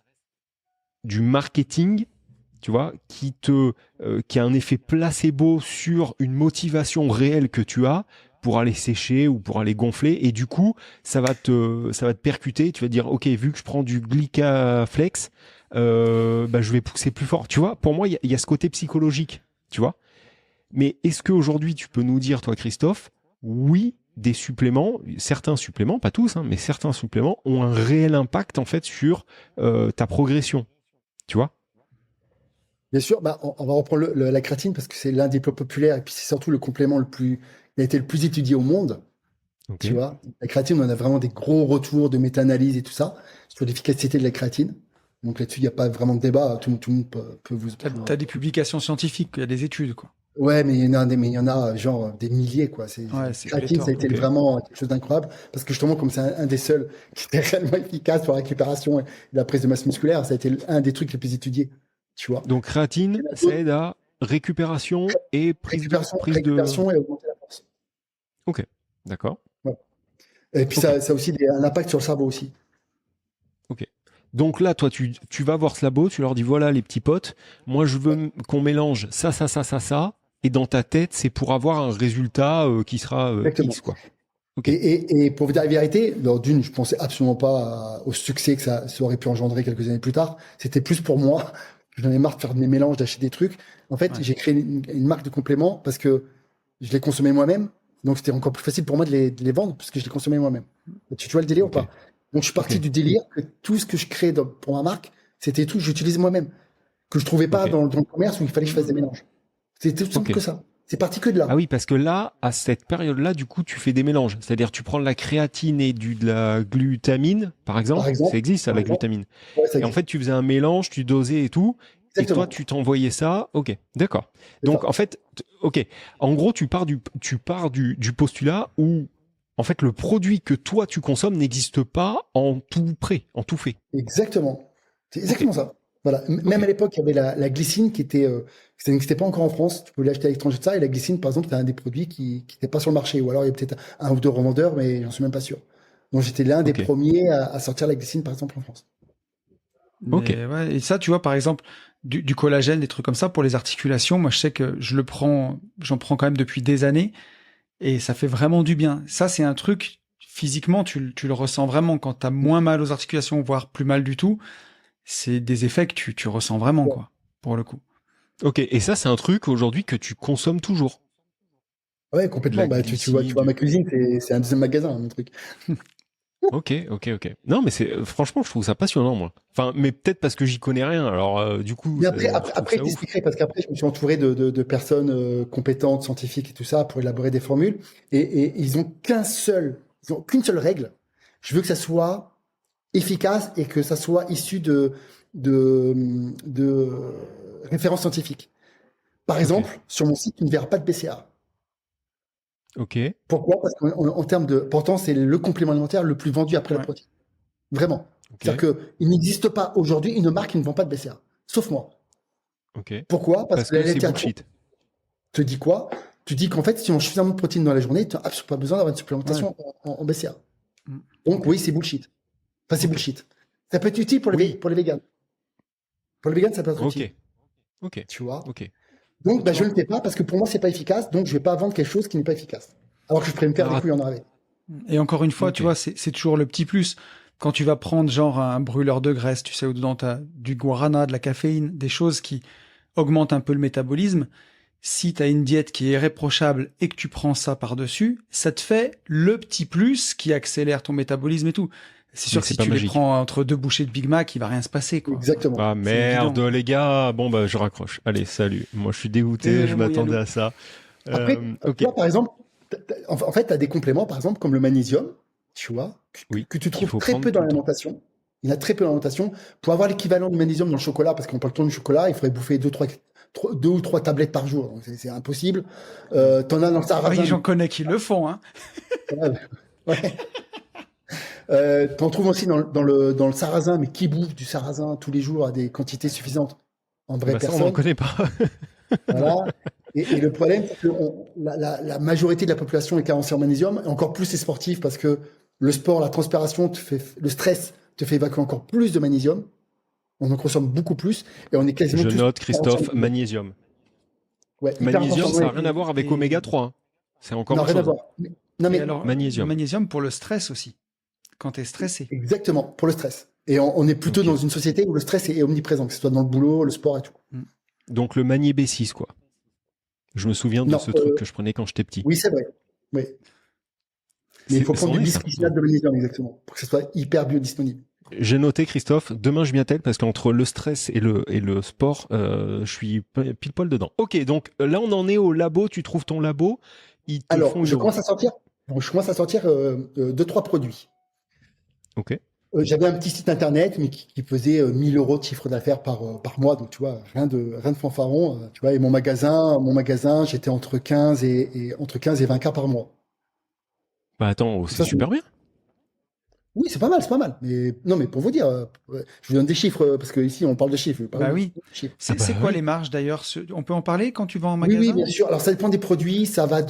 du marketing, tu vois, qui a un effet placebo sur une motivation réelle que tu as pour aller sécher ou pour aller gonfler, et du coup, ça va te percuter. Tu vas te dire, ok, vu que je prends du Glycaflex, je vais pousser plus fort. Tu vois, pour moi, il y a ce côté psychologique, tu vois. Mais est-ce qu'aujourd'hui, tu peux nous dire, toi, Christophe, oui, des suppléments, certains suppléments, pas tous, mais certains suppléments ont un réel impact, en fait, sur ta progression, tu vois? Bien sûr, on va reprendre la créatine parce que c'est l'un des plus populaires et puis c'est surtout le complément il a été le plus étudié au monde. Okay. Tu vois, la créatine, on a vraiment des gros retours de méta-analyse et tout ça sur l'efficacité de la créatine. Donc là-dessus, il n'y a pas vraiment de débat. Tout le monde peut vous. T'as des publications scientifiques, il y a des études, quoi. Ouais, mais il y en a genre des milliers, quoi. La créatine, ça a été vraiment quelque chose d'incroyable parce que justement, comme c'est un des seuls qui était réellement efficace pour la récupération et la prise de masse musculaire, ça a été un des trucs les plus étudiés. Tu vois. Donc créatine, ça aide à récupération et récupération et augmenter la force. Ok, d'accord. Ouais. Et puis ça a aussi un impact sur le cerveau aussi. Ok. Donc là, toi, tu vas voir ce labo, tu leur dis voilà les petits potes, moi je veux qu'on mélange ça, et dans ta tête, c'est pour avoir un résultat qui sera X, quoi. Okay. Et pour vous dire la vérité, d'une, je pensais absolument pas au succès que ça aurait pu engendrer quelques années plus tard. C'était plus pour moi. J'en avais marre de faire mes mélanges, d'acheter des trucs. En fait, j'ai créé une marque de compléments parce que je les consommais moi-même. Donc, c'était encore plus facile pour moi de les vendre parce que je les consommais moi-même. Tu vois le délire ou pas? Donc, je suis parti du délire que tout ce que je crée pour ma marque, c'était tout que j'utilise moi-même. Que je trouvais pas dans le commerce où il fallait que je fasse des mélanges. C'était tout simple que ça. C'est parti que de là. Ah oui, parce que là, à cette période-là, du coup, tu fais des mélanges. C'est-à-dire, tu prends de la créatine et de la glutamine, par exemple. Ça existe, ça, la glutamine. Ouais, et en fait, tu faisais un mélange, tu dosais et tout. Exactement. Et toi, tu t'envoyais ça. Ok, d'accord. Donc, en fait, ok. En gros, tu pars du postulat où, en fait, le produit que toi, tu consommes n'existe pas en tout prêt, en tout fait. Exactement. C'est exactement ça. Voilà. Même à l'époque, il y avait la glycine qui n'existait pas encore en France. Tu pouvais l'acheter à l'étranger de ça. Et la glycine, par exemple, c'était un des produits qui n'était pas sur le marché. Ou alors, il y a peut-être un ou deux revendeurs, mais j'en suis même pas sûr. Donc, j'étais l'un des premiers à sortir la glycine, par exemple, en France. Ok. Ouais, et ça, tu vois, par exemple, du collagène, des trucs comme ça, pour les articulations, moi, je sais que j'en prends quand même depuis des années. Et ça fait vraiment du bien. Ça, c'est un truc, physiquement, tu le ressens vraiment quand tu as moins mal aux articulations, voire plus mal du tout. C'est des effets que tu ressens vraiment, quoi, pour le coup. Ok, et ça, c'est un truc aujourd'hui que tu consommes toujours. Ouais, complètement. Bah, tu vois ma cuisine, c'est un deuxième magasin, mon truc. Ok. Non, mais franchement, je trouve ça passionnant, moi. Enfin, mais peut-être parce que j'y connais rien. Alors, du coup, Mais après, je t'expliquerai parce qu'après, je me suis entouré de personnes compétentes, scientifiques et tout ça pour élaborer des formules. Et ils ont qu'une seule règle. Je veux que ça soit efficace et que ça soit issu de références scientifiques. Par exemple, sur mon site, tu ne verras pas de BCA. Ok. Pourquoi? Parce qu'en termes de... Pourtant, c'est le complément alimentaire le plus vendu après la protéine. Vraiment. Okay. C'est-à-dire qu'il n'existe pas aujourd'hui une marque qui ne vend pas de BCA. Sauf moi. Ok. Pourquoi? Parce que la c'est bullshit. Te dit quoi? Tu dis qu'en fait, si on mange suffisamment de protéines dans la journée, tu n'as absolument pas besoin d'avoir une supplémentation en BCA. Donc oui, c'est bullshit. Enfin, c'est bullshit. Ça peut être utile pour les végans. Pour les végans, ça peut être utile. Ok. Tu vois? Ok. Donc, je ne le fais pas parce que pour moi, c'est pas efficace. Donc, je vais pas vendre quelque chose qui n'est pas efficace. Alors que je pourrais me faire des couilles en arrêt. Et encore une fois, tu vois, c'est toujours le petit plus. Quand tu vas prendre genre un brûleur de graisse, tu sais, où dedans tu as du guarana, de la caféine, des choses qui augmentent un peu le métabolisme, si tu as une diète qui est irréprochable et que tu prends ça par-dessus, ça te fait le petit plus qui accélère ton métabolisme et tout. C'est sûr que si tu les prends entre 2 bouchées de Big Mac, il va rien se passer, quoi. Exactement. Ah merde, les gars. Bon, bah, je raccroche. Allez, salut. Moi, je suis dégoûté. Je m'attendais à ça. Après, toi, par exemple, en fait, tu as des compléments, par exemple, comme le magnésium, tu vois, que tu trouves très peu dans l'alimentation. Il y en a très peu dans l'alimentation. Pour avoir l'équivalent du magnésium dans le chocolat, parce qu'on parle tout du chocolat, il faudrait bouffer 2 ou 3 tablettes par jour. Donc c'est impossible. T'en as dans le sarrasin. Oui, j'en connais qui le font, hein. Ouais. T'en trouves aussi dans le sarrasin, mais qui bouffe du sarrasin tous les jours à des quantités suffisantes en vraie personne. Ça, on n'en connaît pas. Voilà. Et le problème, c'est que la majorité de la population est carencée en magnésium, et encore plus les sportifs, parce que le sport, la transpiration, le stress te fait évacuer encore plus de magnésium. On en consomme beaucoup plus, et on est quasiment. Je note, Christophe, magnésium. Ouais, magnésium, ça n'a rien à voir avec oméga 3. Hein. C'est encore autre chose. Rien à voir. Non, mais alors, magnésium. Le magnésium pour le stress aussi, quand tu es stressé. Exactement, pour le stress. Et on est plutôt dans une société où le stress est omniprésent, que ce soit dans le boulot, le sport et tout. Donc le Magné B6, quoi. Je me souviens de ce truc que je prenais quand j'étais petit. Oui, c'est vrai. Oui. Mais il faut prendre du bisglycinate de magnésium, exactement, pour que ce soit hyper biodisponible. J'ai noté, Christophe, demain je m'y attelle parce qu'entre le stress et le sport, je suis pile poil dedans. Ok, donc là on en est au labo, tu trouves ton labo. Alors, je commence à sortir 2-3 produits. Ok. J'avais un petit site internet, mais qui faisait 1 000 € de chiffre d'affaires par mois, donc tu vois, rien de fanfaron, tu vois. Et mon magasin, j'étais entre 15 et 20 cas par mois. Bah attends, c'est super bien. Oui, c'est pas mal. Mais non, mais pour vous dire, je vous donne des chiffres parce que ici on parle de chiffres. Bah oui. C'est quoi les marges d'ailleurs? On peut en parler quand tu vas en magasin? Oui, bien sûr. Alors ça dépend des produits, ça va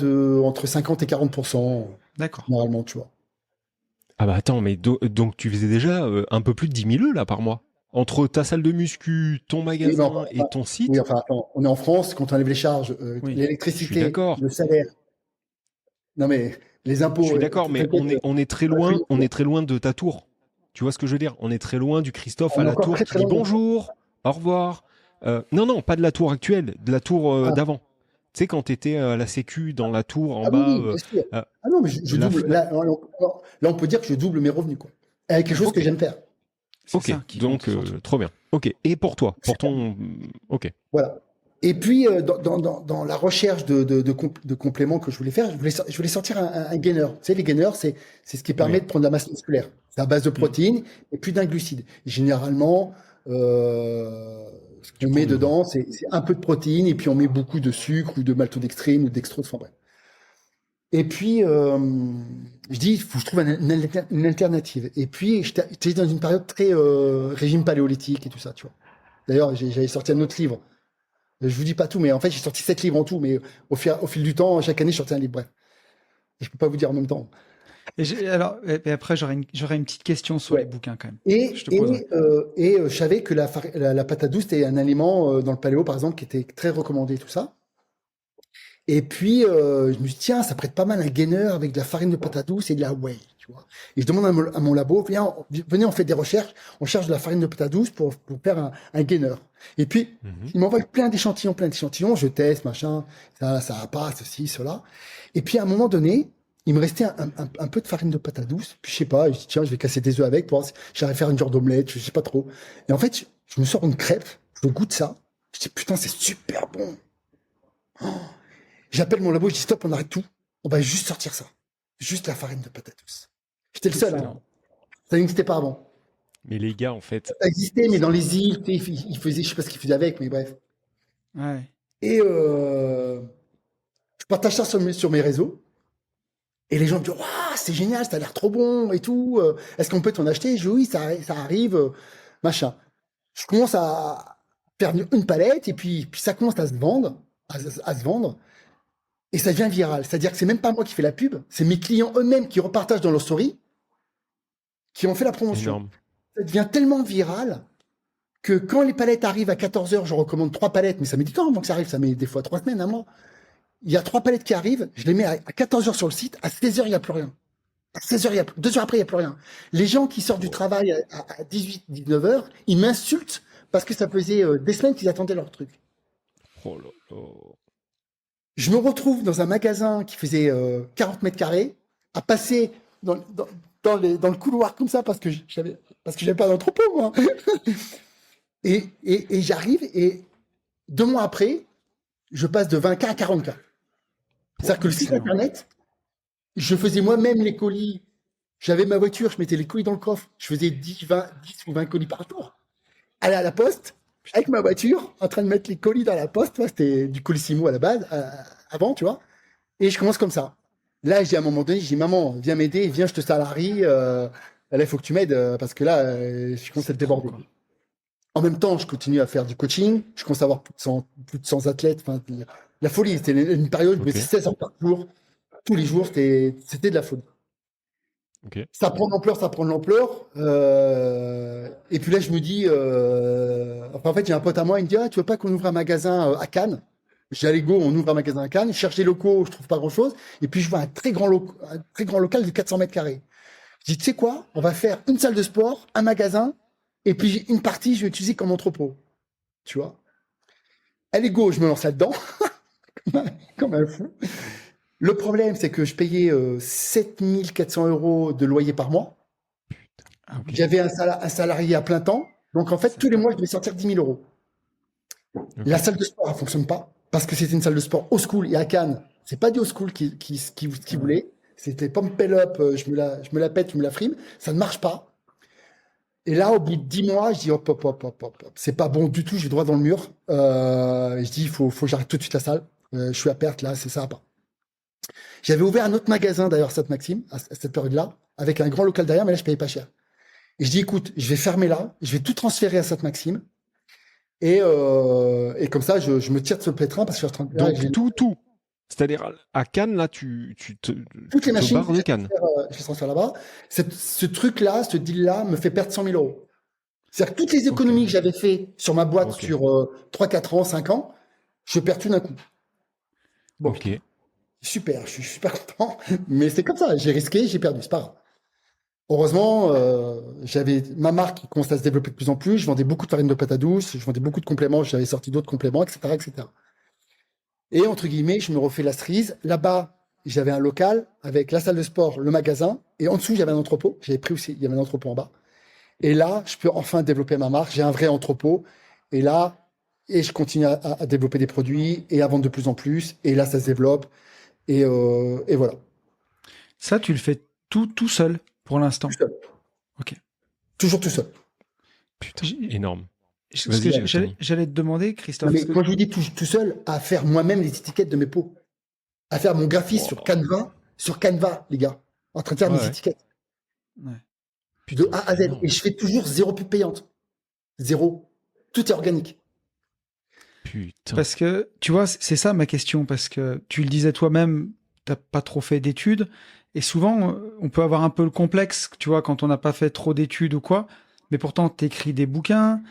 entre 50 et 40%. D'accord. Normalement, tu vois. Ah bah attends, mais donc tu faisais déjà un peu plus de 10 000 € là par mois entre ta salle de muscu, ton magasin et ton site. Oui, enfin attends, on est en France, quand on enlève les charges, l'électricité, le salaire. Non mais les impôts. Je suis d'accord, mais on est très loin, de ta tour. Tu vois ce que je veux dire? On est très loin du Christophe à la tour qui dit bonjour, au revoir. Non, pas de la tour actuelle, de la tour d'avant. Tu sais, quand tu étais à la Sécu dans la tour en bas. Oui, bien sûr. Non, mais je double. Là, on peut dire que je double mes revenus, quoi. Avec quelque chose que j'aime faire. Ok, donc trop bien. Ok, et pour toi, pour ton. Ok. Voilà. Et puis, dans la recherche de compléments que je voulais faire, je voulais sortir un gainer. Tu sais, les gainers, c'est ce qui permet de prendre de la masse musculaire. C'est à base de protéines et puis d'un glucide. Généralement, ce qu'on met dedans, c'est un peu de protéines et puis on met beaucoup de sucre ou de maltodextrine ou dextrose, enfin bref. Et puis, je dis, il faut que je trouve une alternative. Et puis, j'étais dans une période très régime paléolithique et tout ça, tu vois. D'ailleurs, j'avais sorti un autre livre. Je vous dis pas tout, mais en fait, j'ai sorti 7 livres en tout, mais au fil du temps, chaque année, je sortais un livre. Bref. Et je peux pas vous dire en même temps. Et après, j'aurais une petite question sur les bouquins quand même. Et je savais que la patate douce était un aliment dans le paléo, par exemple, qui était très recommandé, tout ça. Et puis, je me dis, tiens, ça prête pas mal un gainer avec de la farine de patate douce et de la whey, tu vois. Et je demande à mon labo, venez, on fait des recherches, on cherche de la farine de patate douce pour faire un gainer. Et puis, il m'envoie plein d'échantillons, je teste, machin, ça va pas, ceci, cela. Et puis, à un moment donné, il me restait un peu de farine de patate douce. Puis, je sais pas, je dis, tiens, je vais casser des œufs avec pour voir si j'arrive à faire une genre d'omelette, je sais pas trop. Et en fait, je me sors une crêpe, je goûte ça. Je dis, putain, c'est super bon. Oh. J'appelle mon labo, je dis, stop, on arrête tout. On va juste sortir ça. Juste la farine de patate douce. J'étais le seul, hein. Ça n'existait pas avant. Mais les gars, en fait. Ça existait, mais dans les îles, ils faisaient, je sais pas ce qu'ils faisaient avec, mais bref. Ouais. Et je partage ça sur mes réseaux. Et les gens me disent, waouh, c'est génial, ça a l'air trop bon et tout. Est-ce qu'on peut t'en acheter? Je dis, oui, ça arrive, machin. Je commence à faire une palette et puis ça commence à se vendre, et ça devient viral. C'est-à-dire que c'est même pas moi qui fais la pub, c'est mes clients eux-mêmes qui repartagent dans leur story, qui ont fait la promotion. Énorme. Ça devient tellement viral que quand les palettes arrivent à 14h, je recommande 3 palettes, mais ça met du temps avant que ça arrive, ça met des fois 3 semaines, un mois. Il y a 3 palettes qui arrivent, je les mets à 14h sur le site, à 16h, il n'y a plus rien. À 16h, 2 heures après, il n'y a plus rien. Les gens qui sortent du travail à 18, 19h, ils m'insultent parce que ça faisait des semaines qu'ils attendaient leur truc. Oh là là. Je me retrouve dans un magasin qui faisait 40 mètres carrés, à passer dans le couloir comme ça parce que j'avais pas d'entrepôt, moi. et j'arrive et 2 mois après, je passe de 20K à 40K. C'est-à-dire que le site internet, je faisais moi-même les colis. J'avais ma voiture, je mettais les colis dans le coffre. Je faisais 10 ou 20 colis par jour. Aller à la poste, avec ma voiture, en train de mettre les colis dans la poste. Moi, c'était du Colissimo à la base, avant, tu vois. Et je commence comme ça. Là, je dis à un moment donné, je dis, maman, viens m'aider, viens, je te salarie. Là, il faut que tu m'aides parce que là, je commence à te déborder. En même temps, je continue à faire du coaching. Je commence à avoir plus de 100 athlètes. Enfin, la folie, c'était une période, je mettais 16 heures par jour. Tous les jours, c'était de la folie. Okay. Ça prend de l'ampleur. Et puis là, je me dis, en fait, j'ai un pote à moi, il me dit, ah, tu veux pas qu'on ouvre un magasin à Cannes? J'ai allé go, on ouvre un magasin à Cannes. Je cherche des locaux, je trouve pas grand chose. Et puis, je vois un très grand local de 400 mètres carrés. Je dis, tu sais quoi? On va faire une salle de sport, un magasin, et puis une partie, je vais utiliser comme entrepôt. Tu vois? Allez go, je me lance là-dedans. comme un fou. Le problème, c'est que je payais 7 400 € de loyer par mois. Okay. J'avais un salarié à plein temps. Donc, en fait, tous les mois, je devais sortir 10 000 €. Okay. La salle de sport, elle fonctionne pas parce que c'était une salle de sport old school. Et à Cannes, c'est pas du old school qui voulait. C'était pump up, je me la pète, je me la frime. Ça ne marche pas. Et là, au bout de 10 mois, je dis hop. C'est pas bon du tout, je vais droit dans le mur. Je dis, il faut que j'arrête tout de suite la salle. Je suis à perte, là, ça va pas. J'avais ouvert un autre magasin, d'ailleurs, Sainte-Maxime, à cette période-là, avec un grand local derrière, mais là, je payais pas cher. Et je dis, écoute, je vais fermer là, je vais tout transférer à Sainte-Maxime. Et comme ça, je me tire de ce pétrin parce que je suis en train de... Donc, tout. C'est-à-dire, à Cannes, là, toutes les machines, barres de Cannes. Je les transfère là-bas. Ce truc-là, ce deal-là, me fait perdre 100 000 €. C'est-à-dire que toutes les économies que j'avais fait sur ma boîte sur 3, 4 ans, 5 ans, je perds tout d'un coup. Bon. Ok. Super, je suis super content, mais c'est comme ça, j'ai risqué, j'ai perdu, c'est pas grave. Heureusement, j'avais ma marque qui commençait à se développer de plus en plus, je vendais beaucoup de farine de patate douce, je vendais beaucoup de compléments, j'avais sorti d'autres compléments, etc. Et entre guillemets, je me refais la cerise. Là-bas, j'avais un local avec la salle de sport, le magasin, et en dessous, j'avais un entrepôt, j'avais pris aussi, il y avait un entrepôt en bas. Et là, je peux enfin développer ma marque, j'ai un vrai entrepôt, et je continue à développer des produits, et à vendre de plus en plus, et là, ça se développe. Et voilà. Ça, tu le fais tout seul pour l'instant. Tout seul. Ok. Toujours tout seul. Putain, énorme. J'allais te demander, Christophe. Mais quand je vous dis tout seul, à faire moi-même les étiquettes de mes pots, à faire mon graphisme sur Canva, les gars, en train de faire mes étiquettes. Ouais. De A à Z. Et je fais toujours 0 pub payante. 0. Tout est organique. Putain. Parce que, tu vois, c'est ça ma question, parce que tu le disais toi-même, t'as pas trop fait d'études, et souvent, on peut avoir un peu le complexe, tu vois, quand on n'a pas fait trop d'études ou quoi, mais pourtant, t'écris des bouquins,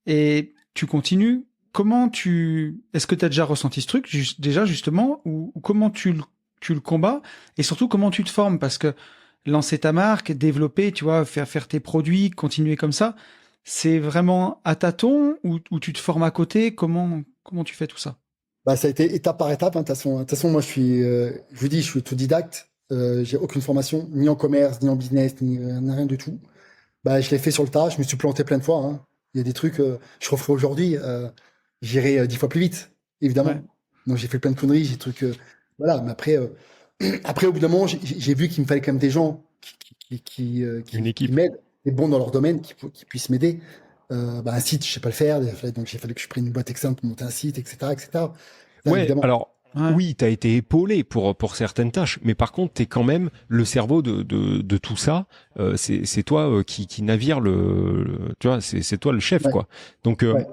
et tu continues, est-ce que tu as déjà ressenti ce truc, déjà, justement, ou comment tu le combats, et surtout, comment tu te formes? Parce que lancer ta marque, développer, tu vois, faire tes produits, continuer comme ça, c'est vraiment à tâtons, ou tu te formes à côté? Comment tu fais tout ça? Bah, ça a été étape par étape, hein. De toute façon, moi, je vous dis, je suis autodidacte. J'ai aucune formation, ni en commerce, ni en business, ni rien du tout. Bah, je l'ai fait sur le tas. Je me suis planté plein de fois, hein. Il y a des trucs, je referai aujourd'hui, j'irai 10 fois plus vite, évidemment. Ouais. Donc, j'ai fait plein de conneries, j'ai des trucs, voilà. Mais après, au bout d'un moment, j'ai vu qu'il me fallait quand même des gens qui Une équipe. m'aident, des bons dans leur domaine, qui puissent m'aider. Un site, je sais pas le faire, donc il fallait que je prenne une boîte externe pour monter un site, etc., etc. Ça, Ouais, évidemment. alors Ouais. oui, tu as été épaulé pour certaines tâches, mais par contre, tu es quand même le cerveau de tout ça. C'est toi qui navire tu vois, c'est toi le chef, Ouais. quoi. Donc, Ouais.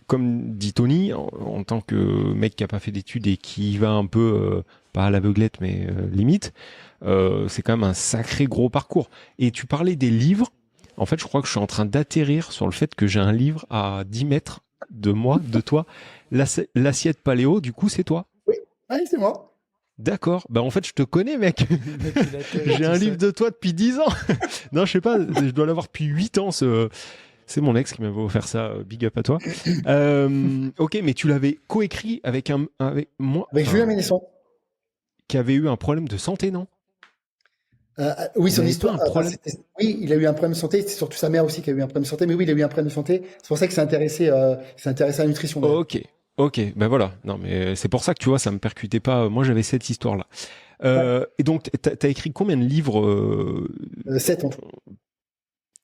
comme dit Tony, en tant que mec qui a pas fait d'études et qui y va un peu, pas à l'aveuglette, mais limite, c'est quand même un sacré gros parcours. Et tu parlais des livres. En fait, je crois que je suis en train d'atterrir sur le fait que j'ai un livre à 10 mètres de moi, de toi. L'assiette paléo, du coup, c'est toi. Ouais, c'est moi. D'accord. Bah en fait, je te connais, mec. Le mec, il atterrit, J'ai un livre de toi depuis 10 ans. Non, je sais pas, je dois l'avoir depuis 8 ans. C'est mon ex qui m'avait offert ça. Big up à toi. Ok, mais tu l'avais coécrit avec moi, Avec Julien Ménesson. qui avait eu un problème de santé, non? Oui, Il son avait histoire. pas un problème. Oui, il a eu un problème de santé. C'est surtout sa mère aussi qui a eu un problème de santé. Mais oui, il a eu un problème de santé. C'est pour ça qu'il s'est intéressé à la nutrition. D'ailleurs. Ok, ben voilà. Non, mais c'est pour ça que tu vois, ça me percutait pas. Moi, j'avais cette histoire-là. Et donc, t'as écrit combien de livres 7 en tout.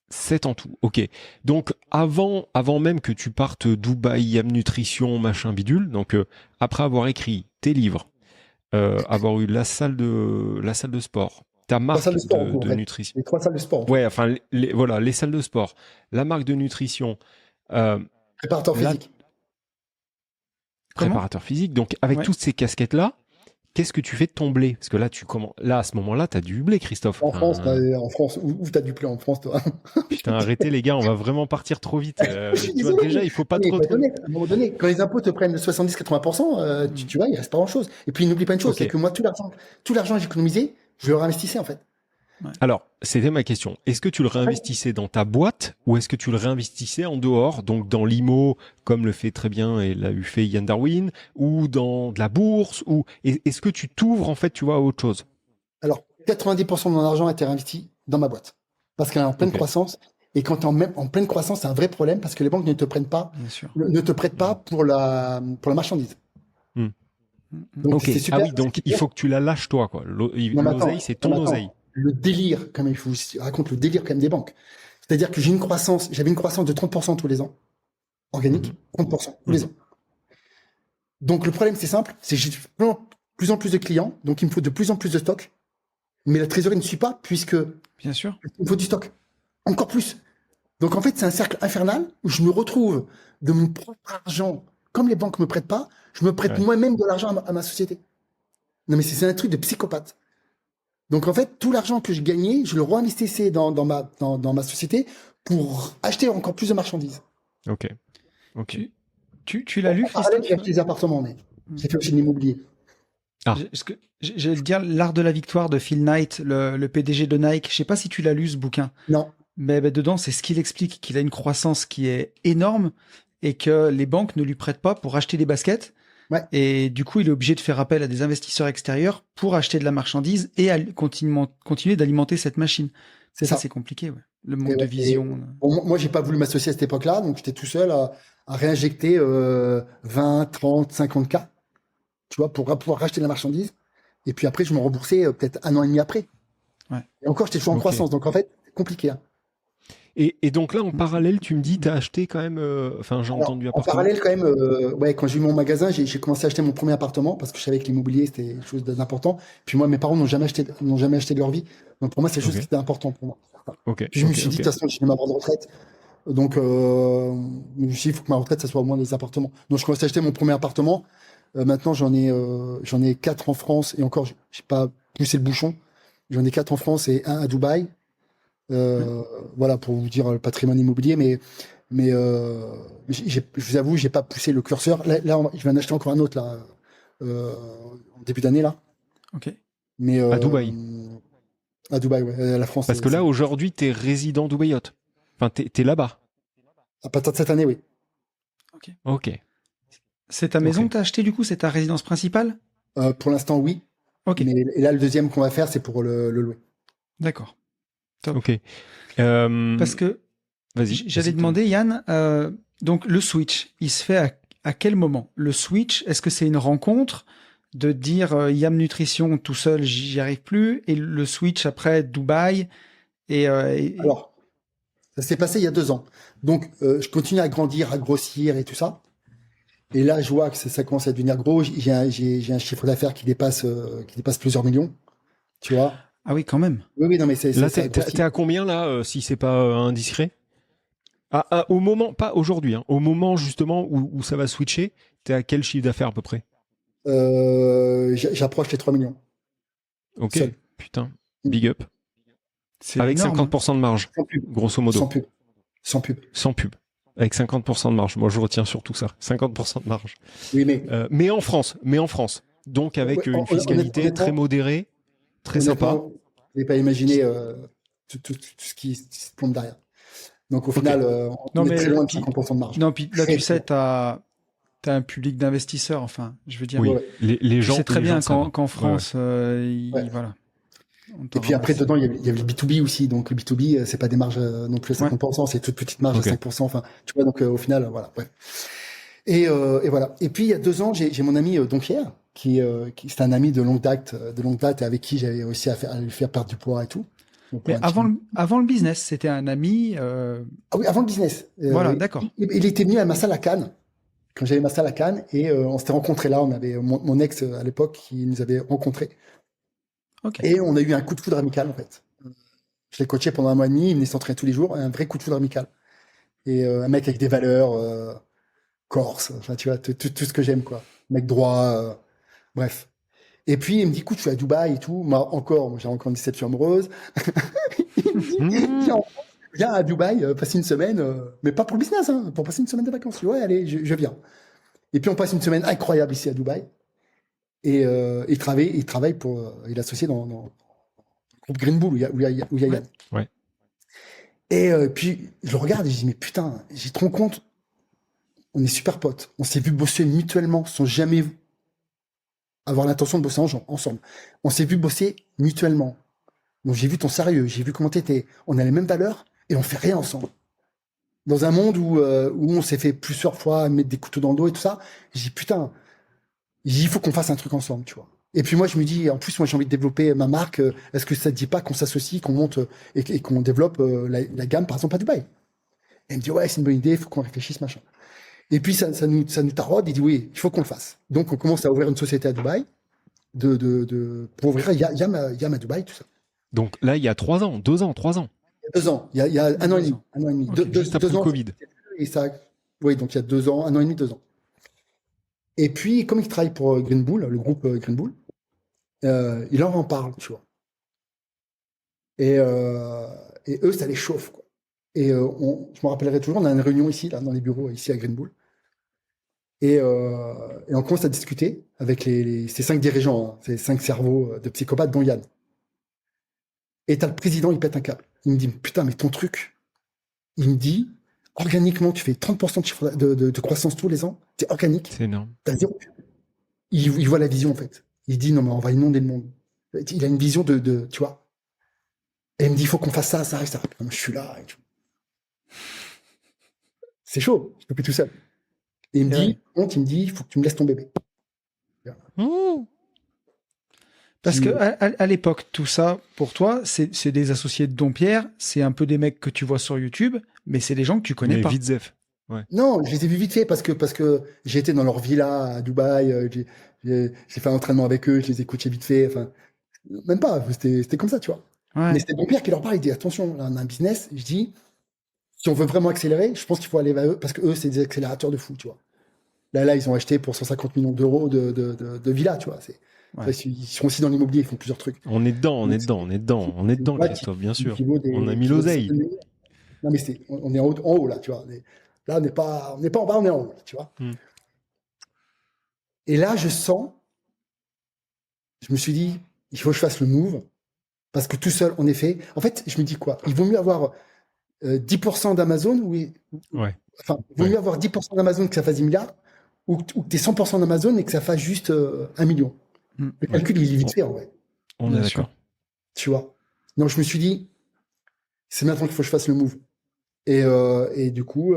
7 en tout. Ok. Donc, avant même que tu partes Dubaï, Yam Nutrition, machin bidule. Donc, après avoir écrit tes livres, avoir eu la salle de sport, ta marque salles de sport, en fait. nutrition. Les 3 salles de sport. Ouais, enfin, voilà, les salles de sport, la marque de nutrition, Préparateur la- physique. préparateur physique. Donc, avec Ouais. toutes ces casquettes-là, qu'est-ce que tu fais de ton blé? Parce que là, à ce moment-là, t'as du blé, Christophe. En France, où t'as du blé en France, toi? Putain, arrêtez les gars, on va vraiment partir trop vite. Je suis Tu vois, désolé. déjà, il faut pas Mais trop. faut être honnête, à un moment donné, quand les impôts te prennent 70-80%, tu vois, il reste pas grand-chose. Et puis, n'oublie pas une chose, Ok. c'est que moi, tout l'argent que j'ai économisé, je le réinvestissais, en fait. Alors, c'était ma question. Est-ce que tu le réinvestissais dans ta boîte ou est-ce que tu le réinvestissais en dehors, donc dans l'IMO, comme le fait très bien et l'a eu fait Yann Darwin, ou dans de la bourse, ou est-ce que tu t'ouvres en fait, tu vois, à autre chose? Alors, 90% de mon argent a été réinvesti dans ma boîte. Parce qu'elle est en pleine Ok. croissance. Et quand tu es en pleine croissance, c'est un vrai problème parce que les banques ne te prennent pas, Bien sûr. ne te prêtent pas pour la marchandise. Donc, Ok. c'est super. Ah oui, donc il faut que tu la lâches toi, quoi. Non, mais attends, L'oseille, c'est ton non, mais attends. oseille. Le délire, quand même, je raconte le délire quand même des banques. C'est-à-dire que j'avais une croissance de 30% tous les ans. Organique, 30% tous les ans. Donc, le problème, c'est simple, c'est que j'ai de plus en plus de clients, donc il me faut de plus en plus de stock. Mais la trésorerie ne suit pas, puisque Bien sûr. il me faut du stock. Encore plus. Donc, en fait, c'est un cercle infernal où je me retrouve de mon propre argent. Comme les banques me prêtent pas, je me prête Ouais. moi-même de l'argent à ma société. Non, mais c'est un truc de psychopathe. Donc, en fait, tout l'argent que je gagnais, je le réinvestissais dans ma société pour acheter encore plus de marchandises. Ok. Tu l'as lu, En parallèle, j'ai Christophe? acheté des appartements, mais j'ai fait aussi de l'immobilier. Ah. J'allais te dire L'Art de la Victoire de Phil Knight, le PDG de Nike. Je sais pas si tu l'as lu, ce bouquin. Non. Mais dedans, c'est ce qu'il explique, qu'il a une croissance qui est énorme et que les banques ne lui prêtent pas pour acheter des baskets. Ouais. Et du coup, il est obligé de faire appel à des investisseurs extérieurs pour acheter de la marchandise et continuer d'alimenter cette machine. C'est ça. C'est compliqué, ouais. Le manque Et de ouais, vision. Bon, moi, j'ai pas voulu m'associer à cette époque-là, donc j'étais tout seul à réinjecter 20, 30, 50K, tu vois, pour pouvoir racheter de la marchandise. Et puis après, je me remboursais peut-être 1 an et demi après. Ouais. Et encore, j'étais toujours en Ok. croissance, donc en fait, c'est compliqué. Hein. Et donc là, en parallèle, tu me dis, t'as acheté quand même. Enfin, j'ai Alors, entendu en appartement. parallèle, quand même, ouais, quand j'ai eu mon magasin, j'ai commencé à acheter mon premier appartement parce que je savais que l'immobilier c'était quelque chose d'important. Puis moi, mes parents n'ont jamais acheté de leur vie, donc pour moi, c'est quelque chose Ok. qui était important pour moi. Ok. Puis je me ok, suis dit, ok. de toute façon, j'ai ma grande retraite, donc je me suis dit, il faut que ma retraite, ça soit au moins des appartements. Donc je commence à acheter mon premier appartement. Maintenant, j'en ai 4 en France et encore, j'ai pas poussé le bouchon. J'en ai 4 en France et 1 à Dubaï. Voilà, pour vous dire le patrimoine immobilier, mais je vous avoue, j'ai pas poussé le curseur. Là, je vais en acheter encore un autre là, en début d'année là. Ok. Mais à Dubaï. À Dubaï, ouais, la France. Parce que là, aujourd'hui, t'es résident dubaïote. Enfin, t'es là-bas. À partir de cette année, oui. Ok. C'est ta maison que t'as acheté du coup? C'est ta résidence principale? Pour l'instant, oui. Ok. Et là, le deuxième qu'on va faire, c'est pour le louer. D'accord. Top. Ok. Parce que j'allais demander, Yann, donc le switch, il se fait à quel moment? Le switch, est-ce que c'est une rencontre de dire Yam Nutrition tout seul, j'y arrive plus, et le switch après Dubaï Alors, ça s'est passé il y a 2 ans. Donc, je continue à grandir, à grossir et tout ça. Et là, je vois que ça commence à devenir gros. J'ai un chiffre d'affaires qui dépasse plusieurs millions. Tu vois? Ah oui, quand même. Oui, non, mais c'est. Là, t'es à combien là, si c'est pas indiscret? Au moment, pas aujourd'hui, hein, au moment justement où ça va switcher, t'es à quel chiffre d'affaires à peu près? J'approche les 3 millions. Ok, Seul. putain, big up. C'est avec énorme. 50% de marge, Sans pub. grosso modo. Sans pub. Sans pub. Avec 50% de marge. Moi, je retiens surtout ça. 50% de marge. Oui, mais. Mais en France. Donc, avec une fiscalité très modérée, très sympa. Vous n'avez pas imaginé tout ce qui se plombe derrière. Donc, au final, on est très loin de 50% de marge. Non, puis là, tu sais, t'as un public d'investisseurs, enfin, je veux dire. Oui, les gens. C'est très bien qu'en France, Ouais. voilà. Et puis après, dedans, il y avait le B2B aussi. Donc, le B2B, c'est pas des marges non plus à 50%, c'est toute petite marge à 5%. Enfin, tu vois, donc au final, voilà. Ouais. Et voilà. Et puis, il y a 2 ans, j'ai mon ami Dompierre, qui c'est un ami de longue date et avec qui j'avais réussi à lui faire perdre du poids et tout. Donc, mais avant le business, c'était un ami. Ah oui, avant le business. Voilà, d'accord. Il était venu à ma salle à Cannes, quand j'avais ma salle à Cannes, et on s'était rencontrés là. On avait mon ex à l'époque qui nous avait rencontrés. Okay. Et on a eu un coup de foudre amical, en fait. Je l'ai coaché pendant 1 mois et demi, il venait s'entraîner tous les jours, un vrai coup de foudre amical. Et un mec avec des valeurs corse, enfin, tu vois, tout ce que j'aime, quoi. Mec droit, bref. Et puis, il me dit, écoute, je suis à Dubaï et tout. Moi, j'ai encore une déception amoureuse. Il me dit, viens à Dubaï, passer une semaine, mais pas pour le business, hein, pour passer une semaine de vacances. Je dis, ouais, allez, je viens. Et puis, on passe une semaine incroyable ici à Dubaï. Et il travaille pour, il est associé dans le groupe Green Bull où il y a Yann. Ouais. Et puis je le regarde et je dis mais putain, j'ai trop compte, on est super potes, on s'est vu bosser mutuellement sans jamais avoir l'intention de bosser ensemble. On s'est vu bosser mutuellement. Donc j'ai vu ton sérieux, j'ai vu comment t'étais, on a les mêmes valeurs et on fait rien ensemble. Dans un monde où on s'est fait plusieurs fois mettre des couteaux dans le dos et tout ça, j'ai dit putain. Il faut qu'on fasse un truc ensemble, tu vois. Et puis moi, je me dis, en plus, moi, j'ai envie de développer ma marque. Est-ce que ça te dit pas qu'on s'associe, qu'on monte et qu'on développe la gamme, par exemple, à Dubaï? Et il me dit, ouais, c'est une bonne idée, il faut qu'on réfléchisse, machin. Et puis, ça nous taraude, il dit, oui, il faut qu'on le fasse. Donc, on commence à ouvrir une société à Dubaï, pour ouvrir Yam à Dubaï, tout ça. Donc là, il y a 3 ans, 2 ans, 3 ans. Il y a 2 ans, il y a 1 an et demi. Okay, juste après le Covid. Et ça, oui, donc il y a 2 ans, 1 an et demi, 2 ans. Et puis, comme il travaille pour Green Bull, le groupe Green Bull, il leur en parle, tu vois. Et eux, ça les chauffe, quoi. Et je me rappellerai toujours, on a une réunion ici, là, dans les bureaux, ici à Green Bull. Et on commence à discuter avec ces 5 dirigeants, hein, ces 5 cerveaux de psychopathes, dont Yann. Et t'as le président, il pète un câble. Il me dit, putain, mais ton truc, il me dit, organiquement, tu fais 30% de, chiffre de croissance tous les ans. C'est organique. C'est énorme. T'as zéro. Il voit la vision, en fait. Il dit, non, mais on va inonder le monde. Il a une vision tu vois. Et il me dit, il faut qu'on fasse ça, ça, ça. Je suis là. Et tout. C'est chaud. Je peux plus tout seul. Et il me dit, il faut que tu me laisses ton bébé. Mmh. Parce que à l'époque, tout ça, pour toi, c'est des associés de Dompierre, c'est un peu des mecs que tu vois sur YouTube, mais c'est des gens que tu connais pas. Vitzef. Ouais. Non, je les ai vus vite fait parce que j'ai été dans leur villa à Dubaï, j'ai fait un entraînement avec eux, je les ai coachés vite fait, enfin, même pas, c'était comme ça, tu vois. Ouais. Mais c'était Dompierre qui leur parle, il dit, attention, là, on a un business, je dis, si on veut vraiment accélérer, je pense qu'il faut aller vers eux, parce que eux, c'est des accélérateurs de fou, tu vois. Là, ils ont acheté pour 150 millions d'euros de villas, tu vois, ouais. Ils sont aussi dans l'immobilier, ils font plusieurs trucs. On est dedans, Christophe, bien sûr. On a mis l'oseille. Non, mais on est en haut, là, tu vois. Là, on n'est pas en bas, on est en haut, là, tu vois. Et là, je me suis dit, il faut que je fasse le move, parce que tout seul, en effet, en fait, je me dis quoi? Il vaut mieux avoir 10% d'Amazon, il vaut mieux avoir 10% d'Amazon que ça fasse 10 milliards, ou que tu aies 100% d'Amazon et que ça fasse juste 1 million. Le calcul, il est vite fait, en vrai. On est d'accord. Tu vois. Donc, je me suis dit, c'est maintenant qu'il faut que je fasse le move. Et du coup,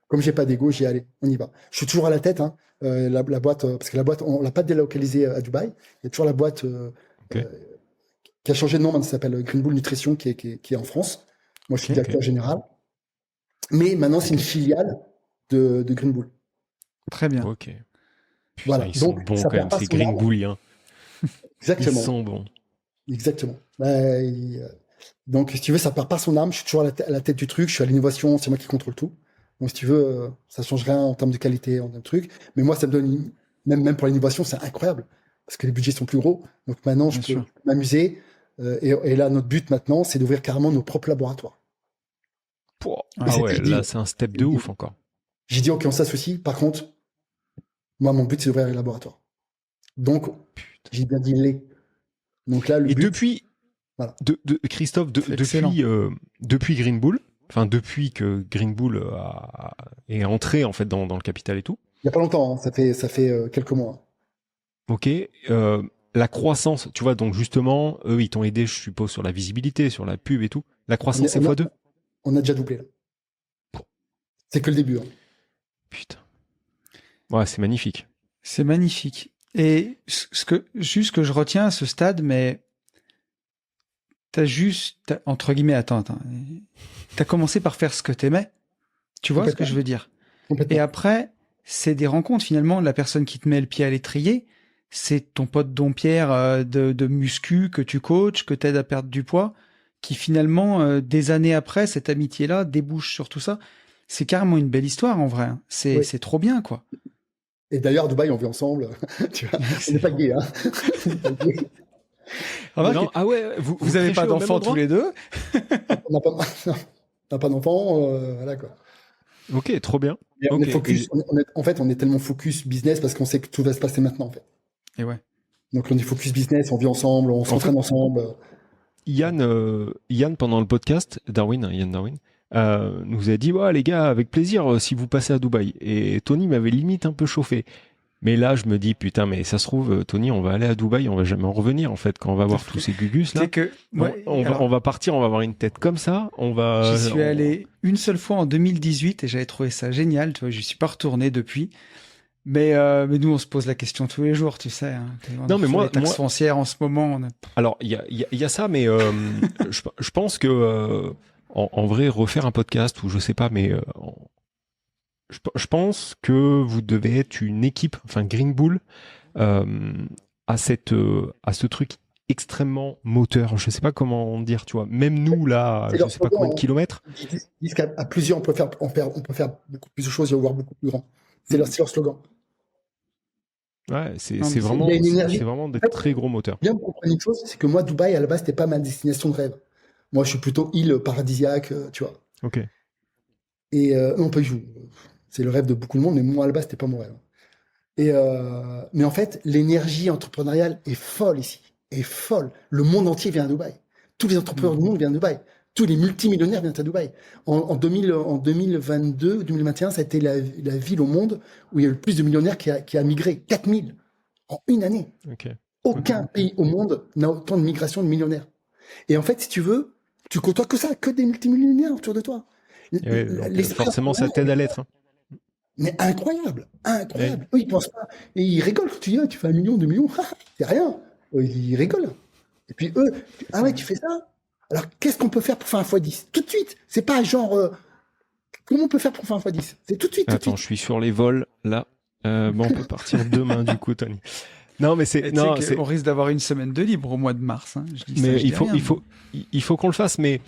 comme j'ai pas d'ego, j'y allais. On y va. Je suis toujours à la tête, hein. La boîte, parce que la boîte, on l'a pas délocalisée à Dubaï. Il y a toujours la boîte qui a changé de nom, maintenant ça s'appelle Green Bull Nutrition, qui est en France. Moi, je suis directeur général. Mais maintenant, c'est une filiale de Green Bull. Très bien. Ok. Putain, voilà. Ils sont bons quand même, ces Green Bulliens. Exactement. Ils sont bons. Exactement. Donc, si tu veux, ça perd pas son âme. Je suis toujours à la tête du truc. Je suis à l'innovation. C'est moi qui contrôle tout. Donc, si tu veux, ça change rien en termes de qualité, en termes de trucs. Mais moi, ça me donne, même pour l'innovation, c'est incroyable. Parce que les budgets sont plus gros. Donc, maintenant, je peux m'amuser. Et là, notre but maintenant, c'est d'ouvrir carrément nos propres laboratoires. Ah ouais, là, c'est un step de ouf encore. J'ai dit, OK, on s'associe. Par contre, moi, mon but, c'est d'ouvrir les laboratoires. Donc, j'ai bien dit les. Donc là, le but. Depuis, Christophe, depuis Green Bull, enfin, depuis que Green Bull est entré, en fait, dans le capital et tout. Il n'y a pas longtemps, hein, ça fait quelques mois. Ok. La croissance, tu vois, donc justement, eux, ils t'ont aidé, je suppose, sur la visibilité, sur la pub et tout. La croissance, c'est x2. On a déjà doublé, là. C'est que le début. Hein. Putain. Ouais, c'est magnifique. C'est magnifique. Et juste que je retiens à ce stade, mais entre guillemets, attends. T'as commencé par faire ce que t'aimais. Tu vois ce que je veux dire? Et après, c'est des rencontres, finalement. La personne qui te met le pied à l'étrier, c'est ton pote Don Pierre de muscu que tu coaches, que t'aides à perdre du poids, qui finalement, des années après, cette amitié-là débouche sur tout ça. C'est carrément une belle histoire, en vrai. C'est trop bien, quoi. Et d'ailleurs, à Dubaï, on vit ensemble. Tu vois, on n'est pas gays, hein. Ah ouais, vous n'avez pas d'enfants tous les deux? On n'a pas d'enfants, voilà, quoi. Ok, trop bien. Et on est focus. En fait, on est tellement focus business parce qu'on sait que tout va se passer maintenant, en fait. Et ouais. Donc, on est focus business, on vit ensemble, on s'entraîne ensemble. Yann, pendant le podcast, Yann Darwin, nous a dit, ouais, les gars, avec plaisir, si vous passez à Dubaï. Et Tony m'avait limite un peu chauffé. Mais là, je me dis, putain, mais ça se trouve, Tony, on va aller à Dubaï, on va jamais en revenir, en fait, quand on va voir tous ces gugus, là. On va partir, on va avoir une tête comme ça, J'y suis allé une seule fois en 2018 et j'avais trouvé ça génial, tu vois, je suis pas retourné depuis. Mais nous, on se pose la question tous les jours, tu sais. Hein. Non, mais les taxes foncières en ce moment. Alors, il y a ça, mais je pense que en vrai, refaire un podcast ou je sais pas, mais je pense que vous devez être une équipe, enfin Green Bull, à ce truc extrêmement moteur. Je sais pas comment dire, tu vois. Même nous là, je sais pas combien de kilomètres. Ils disent qu'à plusieurs, on peut faire beaucoup plus de choses et voir beaucoup plus grand. C'est leur slogan. Ouais, c'est vraiment des très gros moteurs. Bien pour comprendre une chose, c'est que moi, Dubaï, à la base, c'était pas ma destination de rêve. Moi, je suis plutôt île paradisiaque, tu vois. Ok. Et non, pas du tout. C'est le rêve de beaucoup de monde, mais moi, à la base, c'était pas mon rêve. Mais en fait, l'énergie entrepreneuriale est folle ici. Est folle. Le monde entier vient à Dubaï. Tous les entrepreneurs du monde viennent à Dubaï. Tous les multimillionnaires viennent à Dubaï. En 2022, 2021, ça a été la ville au monde où il y a eu le plus de millionnaires qui a migré. 4000 en une année. Okay. Aucun pays au monde n'a autant de migration de millionnaires. Et en fait, si tu veux, tu côtoies que ça, que des multimillionnaires autour de toi. Forcément, ça t'aide à l'être. Hein. Mais incroyable. Eux, ils pensent pas. Et ils rigolent quand tu dis, tu fais 1 million, 2 millions, c'est rien. Ils rigolent. Et puis eux, tu fais ça? Alors, qu'est-ce qu'on peut faire pour faire un x10? Tout de suite. C'est pas genre, comment on peut faire pour faire un x10? C'est tout de suite. Attends, je suis sur les vols, là. On peut partir demain, du coup, Tony. Non, mais on risque d'avoir une semaine de libre au mois de mars. Hein. Il faut qu'on le fasse. Mais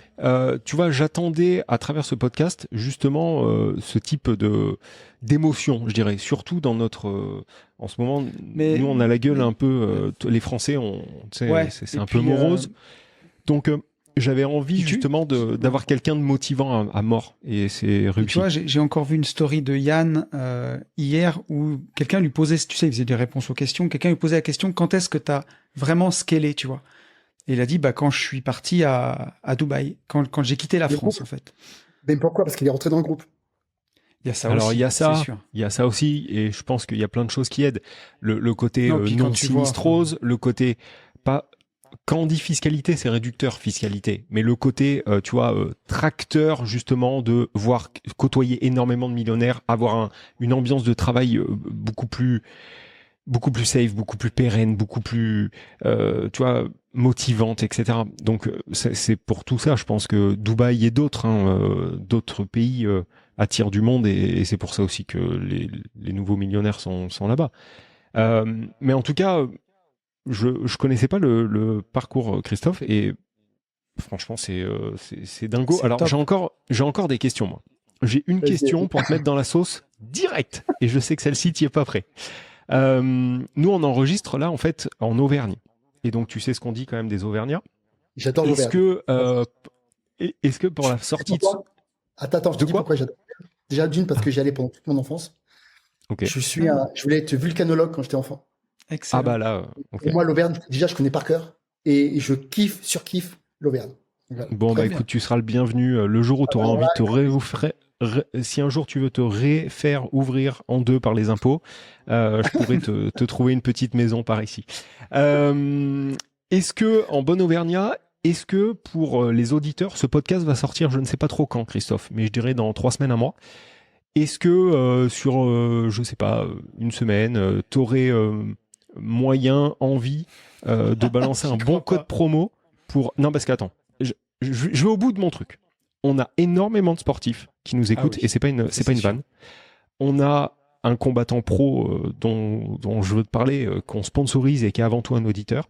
tu vois, j'attendais à travers ce podcast justement ce type d'émotion, je dirais, surtout dans notre en ce moment. Nous, on a la gueule un peu. Les Français, c'est un peu morose. Donc, j'avais envie justement d'avoir quelqu'un de motivant à mort, et c'est réussi. Tu vois, j'ai encore vu une story de Yann hier où quelqu'un lui posait, tu sais, il faisait des réponses aux questions, quelqu'un lui posait la question, quand est-ce que tu as vraiment scalé, tu vois? Et il a dit, quand je suis parti à Dubaï, quand j'ai quitté la France, en fait. Mais pourquoi? Parce qu'il est rentré dans le groupe. Il y a ça Alors, aussi, il y a ça aussi, et je pense qu'il y a plein de choses qui aident. Le côté non sinistrose, le côté pas. Quand on dit fiscalité, c'est réducteur fiscalité, mais le côté, tu vois, tracteur justement de voir côtoyer énormément de millionnaires, avoir une ambiance de travail beaucoup plus safe, beaucoup plus pérenne, beaucoup plus, tu vois, motivante, etc. Donc c'est pour tout ça, je pense que Dubaï et d'autres pays attirent du monde, et c'est pour ça aussi que les nouveaux millionnaires sont là-bas. Mais en tout cas, je connaissais pas le parcours Christophe, et franchement c'est dingo. C'est Alors top. j'ai encore des questions, moi. J'ai une question pour te mettre dans la sauce direct, et je sais que celle-ci t'y est pas prêt. Nous on enregistre là en fait en Auvergne, et donc tu sais ce qu'on dit quand même des Auvergnats. J'adore l'Auvergne. Est-ce que pour la sortie Attends, je te dis pourquoi j'adore. Déjà d'une, parce que j'y allais pendant toute mon enfance. Ok. Je voulais être vulcanologue quand j'étais enfant. Excellent. Ah bah là, ok. Pour moi, l'Auvergne, déjà, je connais par cœur, et je surkiffe l'Auvergne. Voilà. Bon, Très bah bien. écoute, tu seras le bienvenu le jour où tu auras envie de si un jour tu veux te faire ouvrir en deux par les impôts, je pourrais te trouver une petite maison par ici. Est-ce que, en bon auvergnat, est-ce que pour les auditeurs, ce podcast va sortir, je ne sais pas trop quand, Christophe, mais je dirais dans 3 semaines, un mois. Est-ce que sur, je sais pas, une semaine, tu aurais moyen, envie de balancer un bon code promo pour... Non, parce qu'attends, je vais au bout de mon truc. On a énormément de sportifs qui nous écoutent, oui. et c'est pas une vanne. On a un combattant pro dont je veux te parler, qu'on sponsorise et qui est avant tout un auditeur.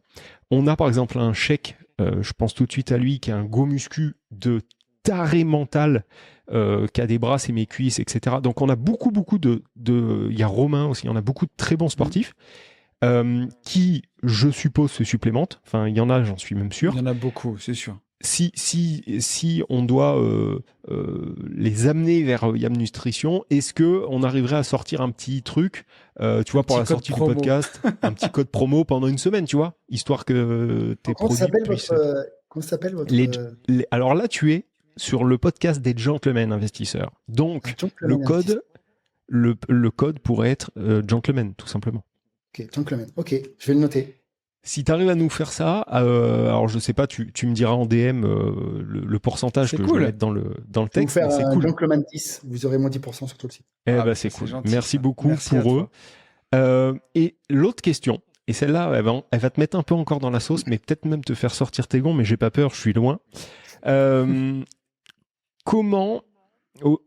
On a par exemple un Cheikh, je pense tout de suite à lui, qui a un go muscu de taré mental, qui a des bras, c'est mes cuisses, etc. Donc on a beaucoup il y a Romain aussi, on a beaucoup de très bons sportifs qui, je suppose, se supplémentent. Enfin, il y en a, j'en suis même sûr. Il y en a beaucoup, c'est sûr. Si on doit les amener vers Yam Nutrition, est-ce que on arriverait à sortir un petit truc, tu vois, pour la sortie du podcast, un petit code promo pendant une semaine, tu vois, histoire que tes produits puissent... Comment s'appelle votre... Alors là, tu es sur le podcast des gentlemen investisseurs. Donc, le code pourrait être gentleman, tout simplement. Ok, gentleman. Ok, je vais le noter. Si tu arrives à nous faire ça, alors je sais pas, tu me diras en DM le pourcentage que je vais mettre dans le texte. Vous faire c'est un cool. Gentleman 10, vous aurez moins 10% sur tout le site. C'est cool. Gentil, merci ça. beaucoup pour eux. Et l'autre question, et celle-là, elle va te mettre un peu encore dans la sauce, mais peut-être même te faire sortir tes gonds, mais j'ai pas peur, je suis loin. Comment,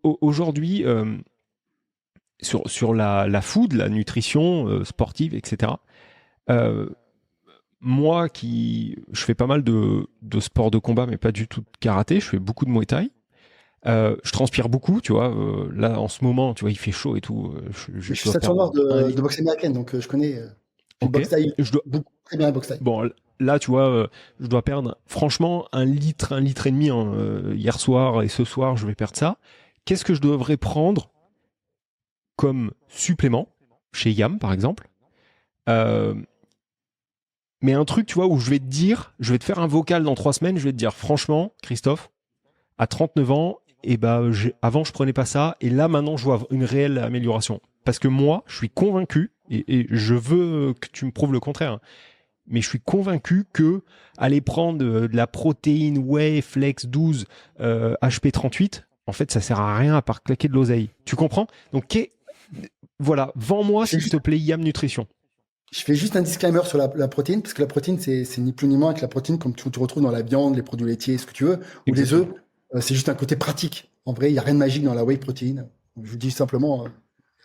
aujourd'hui, sur la food, la nutrition sportive, etc., moi je fais pas mal de sport de combat, mais pas du tout de karaté, je fais beaucoup de Muay Thai. Je transpire beaucoup, tu vois. Là, en ce moment, tu vois, il fait chaud et tout. Je suis ceinture noire de boxe américaine, donc je connais boxe thaï. Très bien la boxe thaï. Bon, là, tu vois, je dois perdre, franchement, 1 litre et demi. Hier soir et ce soir, je vais perdre ça. Qu'est-ce que je devrais prendre comme supplément chez Yam, par exemple? Mais un truc, tu vois, où je vais te faire un vocal dans 3 semaines, je vais te dire, franchement, Christophe, à 39 ans, avant, je prenais pas ça, et là, maintenant, je vois une réelle amélioration. Parce que moi, je suis convaincu, et je veux que tu me prouves le contraire, hein, mais je suis convaincu que aller prendre de la protéine whey, flex 12, HP38, en fait, ça sert à rien à part claquer de l'oseille. Tu comprends? Donc, voilà, vends-moi, s'il te plaît, Yam Nutrition. Je fais juste un disclaimer sur la protéine, parce que la protéine, c'est ni plus ni moins que la protéine comme tu retrouves dans la viande, les produits laitiers, ce que tu veux, ou les œufs. C'est juste un côté pratique. En vrai, il n'y a rien de magique dans la whey protéine. Je vous dis simplement,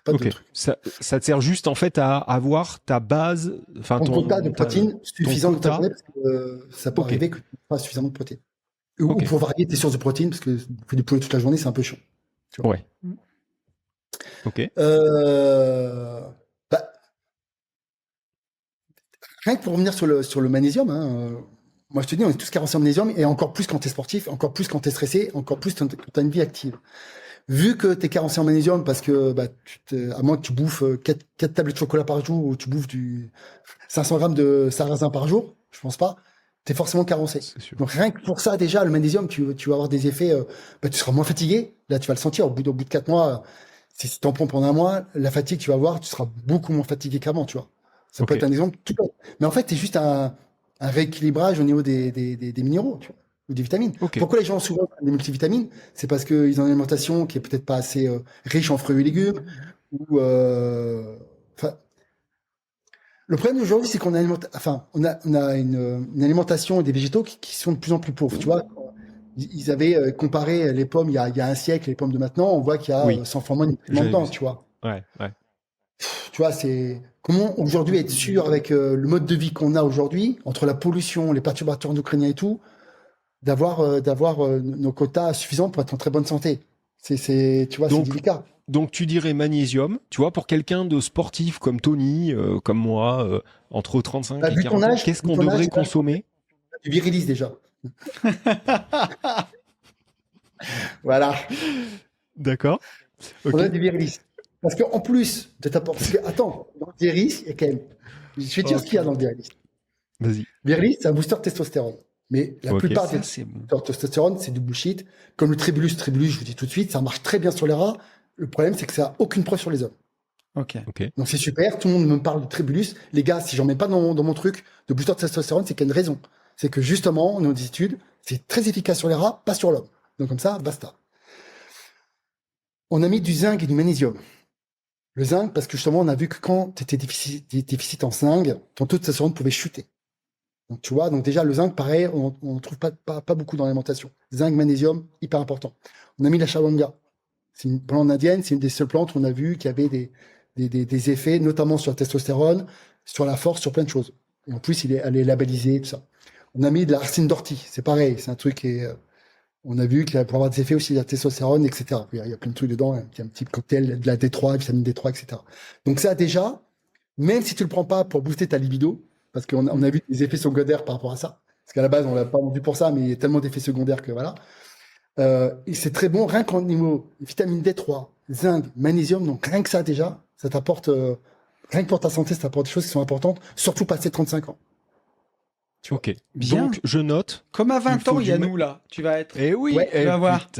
pas de truc. Ça te sert juste, en fait, à avoir ta base, enfin ton quota de protéines suffisant de ta journée, parce que ça peut arriver que tu n'aies pas suffisamment de protéines. Ou pour varier tes sources de protéines, parce que faire du poulet toute la journée, c'est un peu chaud. Tu vois. Ouais. Ok. Rien que pour revenir sur le magnésium, moi je te dis, on est tous carencés en magnésium, et encore plus quand tu es sportif, encore plus quand tu es stressé, encore plus quand tu as une vie active. Vu que tu es carencé en magnésium parce que, à moins que tu bouffes 4 tablettes de chocolat par jour ou tu bouffes du 500 grammes de sarrasin par jour, je pense pas, tu es forcément carencé. Donc rien que pour ça, déjà, le magnésium, tu vas avoir des effets, tu seras moins fatigué. Là, tu vas le sentir au bout de 4 mois. Si tu en prends pendant un mois, la fatigue, tu vas voir, tu seras beaucoup moins fatigué qu'avant, tu vois. Ça peut être un exemple tout bête. Mais en fait, c'est juste un rééquilibrage au niveau des minéraux, tu vois, ou des vitamines. Pourquoi les gens ont souvent des multivitamines? C'est parce qu'ils ont une alimentation qui est peut-être pas assez riche en fruits et légumes. Ou, le problème d'aujourd'hui, c'est qu'on a, on a une alimentation et des végétaux qui sont de plus en plus pauvres. Tu vois, ils avaient comparé les pommes il y a un siècle et les pommes de maintenant. On voit qu'il y a 100 fois moins de nutriments dedans, tu vois. Ouais. Tu vois, c'est comment aujourd'hui être sûr avec le mode de vie qu'on a aujourd'hui, entre la pollution, les perturbateurs endocriniens et tout, d'avoir nos quotas suffisants pour être en très bonne santé. Tu vois, c'est délicat. Donc tu dirais magnésium, tu vois, pour quelqu'un de sportif comme Tony, comme moi, entre 35 et 40 ans, qu'est-ce qu'on devrait consommer? Du Virilis déjà. Voilà. D'accord. On a du Virilis. Parce qu'en plus de t'apporter... Attends, dans le Virilis, il y a quand même... Je vais te dire ce qu'il y a dans le Virilis. Vas-y. Virilis, c'est un booster de testostérone. Mais la plupart des boosters de testostérone, c'est du bullshit. Comme le Tribulus, je vous dis tout de suite, ça marche très bien sur les rats. Le problème, c'est que ça n'a aucune preuve sur les hommes. Ok. Donc c'est super, tout le monde me parle de Tribulus. Les gars, si j'en mets pas dans mon truc de booster de testostérone, c'est qu'il y a une raison. C'est que justement, nos études, c'est très efficace sur les rats, pas sur l'homme. Donc comme ça, basta. On a mis du zinc et du magnésium. Le zinc, parce que justement, on a vu que quand tu étais déficit en zinc, ton taux de testostérone pouvait chuter. Donc tu vois, donc déjà le zinc, pareil, on ne trouve pas beaucoup dans l'alimentation. Zinc, magnésium, hyper important. On a mis la chaturanga. C'est une plante indienne, c'est une des seules plantes où on a vu qu'il y avait des effets, notamment sur la testostérone, sur la force, sur plein de choses. Et en plus, elle est labellisée, tout ça. On a mis de la racine d'ortie, c'est pareil, c'est un truc qui est... on a vu qu'il pourrait avoir des effets aussi de la testostérone, etc. Il y a plein de trucs dedans, il y a un petit cocktail de la D3, vitamine D3, etc. Donc ça, déjà, même si tu le prends pas pour booster ta libido, parce qu'on a vu des effets secondaires par rapport à ça, parce qu'à la base, on l'a pas vendu pour ça, mais il y a tellement d'effets secondaires que voilà. Et c'est très bon, rien qu'en niveau vitamine D3, zinc, magnésium, donc rien que ça déjà, ça t'apporte, rien que pour ta santé, ça t'apporte des choses qui sont importantes, surtout passé 35 ans. Ok. Bien. Donc, je note. Comme à 20 ans, il y a nous, là. Tu vas être. Eh oui, tu vas voir.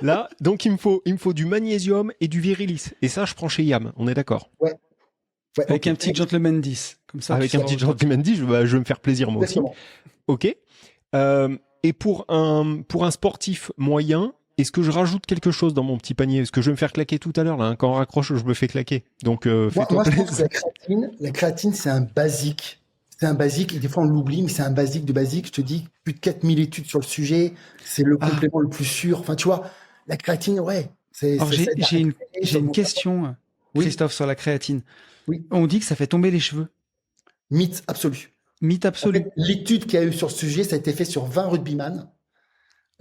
Là, donc, il me faut du magnésium et du Virilis. Et ça, je prends chez Yam. On est d'accord? Ouais. Avec un petit Gentleman 10. Comme ça. Avec un petit Gentleman 10, je vais me faire plaisir, moi aussi. Ok. Et pour un sportif moyen, est-ce que je rajoute quelque chose dans mon petit panier? Est-ce que je vais me faire claquer tout à l'heure, là? Quand on raccroche, je me fais claquer. Donc, fais-toi plaisir. Je pense que la créatine, c'est un basique. C'est un basique, et des fois on l'oublie, mais c'est un basique de basique. Je te dis, plus de 4000 études sur le sujet, c'est le complément le plus sûr. Enfin, tu vois, la créatine, ouais. J'ai une question, Christophe, sur la créatine. Oui. On dit que ça fait tomber les cheveux. Mythe absolu. Mythe absolu. En fait, l'étude qu'il y a eu sur ce sujet, ça a été fait sur 20 rugbyman.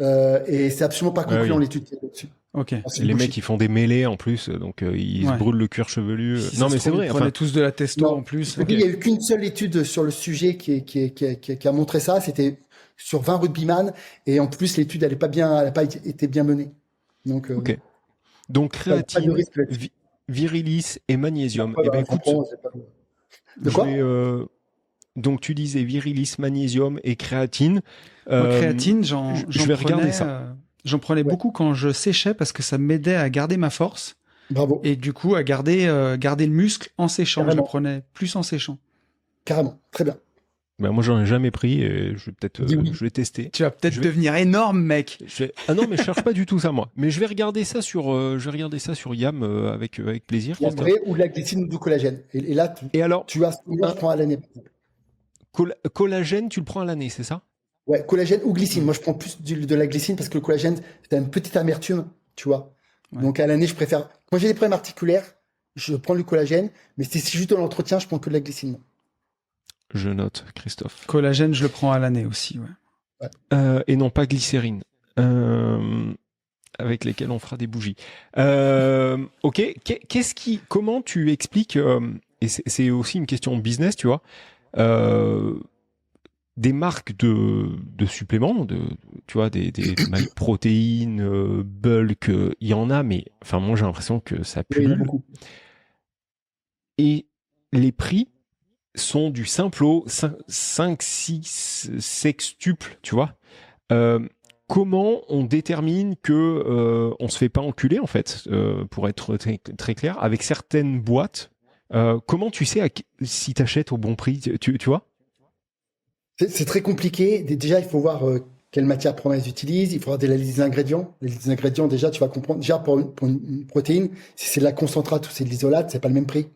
Et c'est absolument pas concluant l'étude qu'il y a dessus. Ok. Les mecs, ils font des mêlées en plus, donc ils se brûlent le cuir chevelu. Si non, mais c'est vrai. Ils prenaient tous de la testo en plus. Il n'y a eu qu'une seule étude sur le sujet qui a montré ça. C'était sur 20 rugbyman. Et en plus, l'étude, elle n'a pas été bien menée. Donc, ok. Donc, créatine, Virilis et magnésium. Eh ben, écoute, de quoi donc, tu disais Virilis, magnésium et créatine. Créatine, je vais regarder ça. J'en prenais beaucoup quand je séchais parce que ça m'aidait à garder ma force. Bravo. Et du coup, à garder le muscle en séchant. Carrément. Je le prenais plus en séchant. Carrément. Très bien. Ben moi, j'en ai jamais pris et je vais peut-être je vais tester. Tu vas peut-être devenir énorme, mec. Ah non, mais je cherche pas du tout ça, moi. Mais je vais regarder ça sur Yam avec plaisir. En vrai, ou de la glycine ou du collagène. Et là, tu as ce que je prends à l'année. Collagène, tu le prends à l'année, c'est ça? Ouais, collagène ou glycine. Moi, je prends plus de la glycine parce que le collagène, c'est une petite amertume, tu vois. Ouais. Donc, à l'année, je préfère. Quand j'ai des problèmes articulaires, je prends du collagène. Mais si c'est juste de l'entretien, je prends que de la glycine. Je note, Christophe. Collagène, je le prends à l'année aussi, ouais. Et non pas glycérine. Avec lesquelles on fera des bougies. Ok. Comment tu expliques, et c'est aussi une question de business, tu vois, des marques de suppléments, tu vois, des protéines, bulk, il y en a, mais enfin moi j'ai l'impression que ça Oui, il y en a pullule. beaucoup. Et les prix sont du simple 5, 6 sextuple, tu vois. Euh, Comment on détermine que on se fait pas enculer en fait, pour être très, très clair, avec certaines boîtes. Comment tu sais si t'achètes au bon prix, tu vois? C'est très compliqué. Déjà, il faut voir quelle matière première ils utilisent. Il faut avoir des listes d'ingrédients. Les listes d'ingrédients, déjà, tu vas comprendre. Déjà, pour une protéine, si c'est de la concentrate ou c'est de l'isolate, c'est pas le même prix.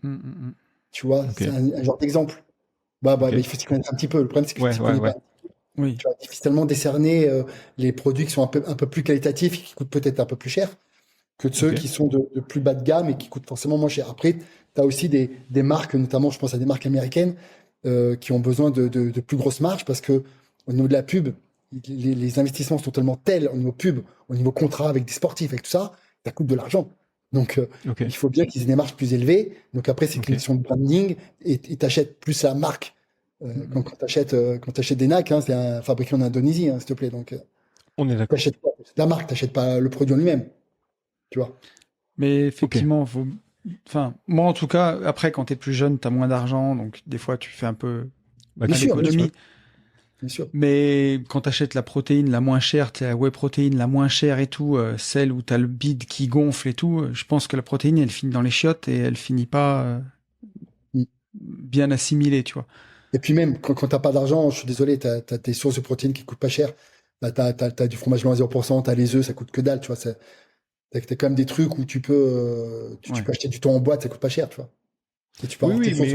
Tu vois, Ok, c'est un genre d'exemple. ok. Il faut s'y connaître un petit peu. Le problème, c'est que si Ouais, tu ouais, connais ouais. pas, Oui. tu vas difficilement décerner les produits qui sont un peu plus qualitatifs et qui coûtent peut-être un peu plus cher que de ceux Ok. qui sont de plus bas de gamme et qui coûtent forcément moins cher. Après, tu as aussi des marques, notamment, je pense à des marques américaines, qui ont besoin de plus grosses marges parce que au niveau de la pub, les investissements sont tellement tels au niveau pub, au niveau contrat avec des sportifs, avec tout ça, ça coûte de l'argent. Donc, Ok. il faut bien qu'ils aient des marges plus élevées. Donc après, c'est Ok. une question de branding et t'achètes plus la marque. Quand t'achètes des NAC, hein, c'est fabriqué en Indonésie, hein, s'il te plaît. Donc, On est d'accord. t'achètes pas la marque, t'achètes pas le produit en lui-même, tu vois. Mais Ok. effectivement, enfin, moi en tout cas, après, quand t'es plus jeune, t'as moins d'argent, donc des fois, tu fais un peu Bah, Bien à sûr, bien sûr, l'économie. bien sûr. Mais quand t'achètes la protéine la moins chère, t'as la whey protéine la moins chère et tout, celle où t'as le bide qui gonfle et tout, je pense que la protéine, elle finit dans les chiottes et elle finit pas Mm. bien assimilée, tu vois. Et puis même, quand t'as pas d'argent, je suis désolé, t'as tes sources de protéines qui coûtent pas cher. Bah, t'as du fromage blanc à 0%, t'as les œufs, ça coûte que dalle, tu vois. T'as quand même des trucs où tu Ouais. peux acheter du thon en boîte, ça coûte pas cher, tu vois. Et tu peux Oui, avoir tes oui, sources.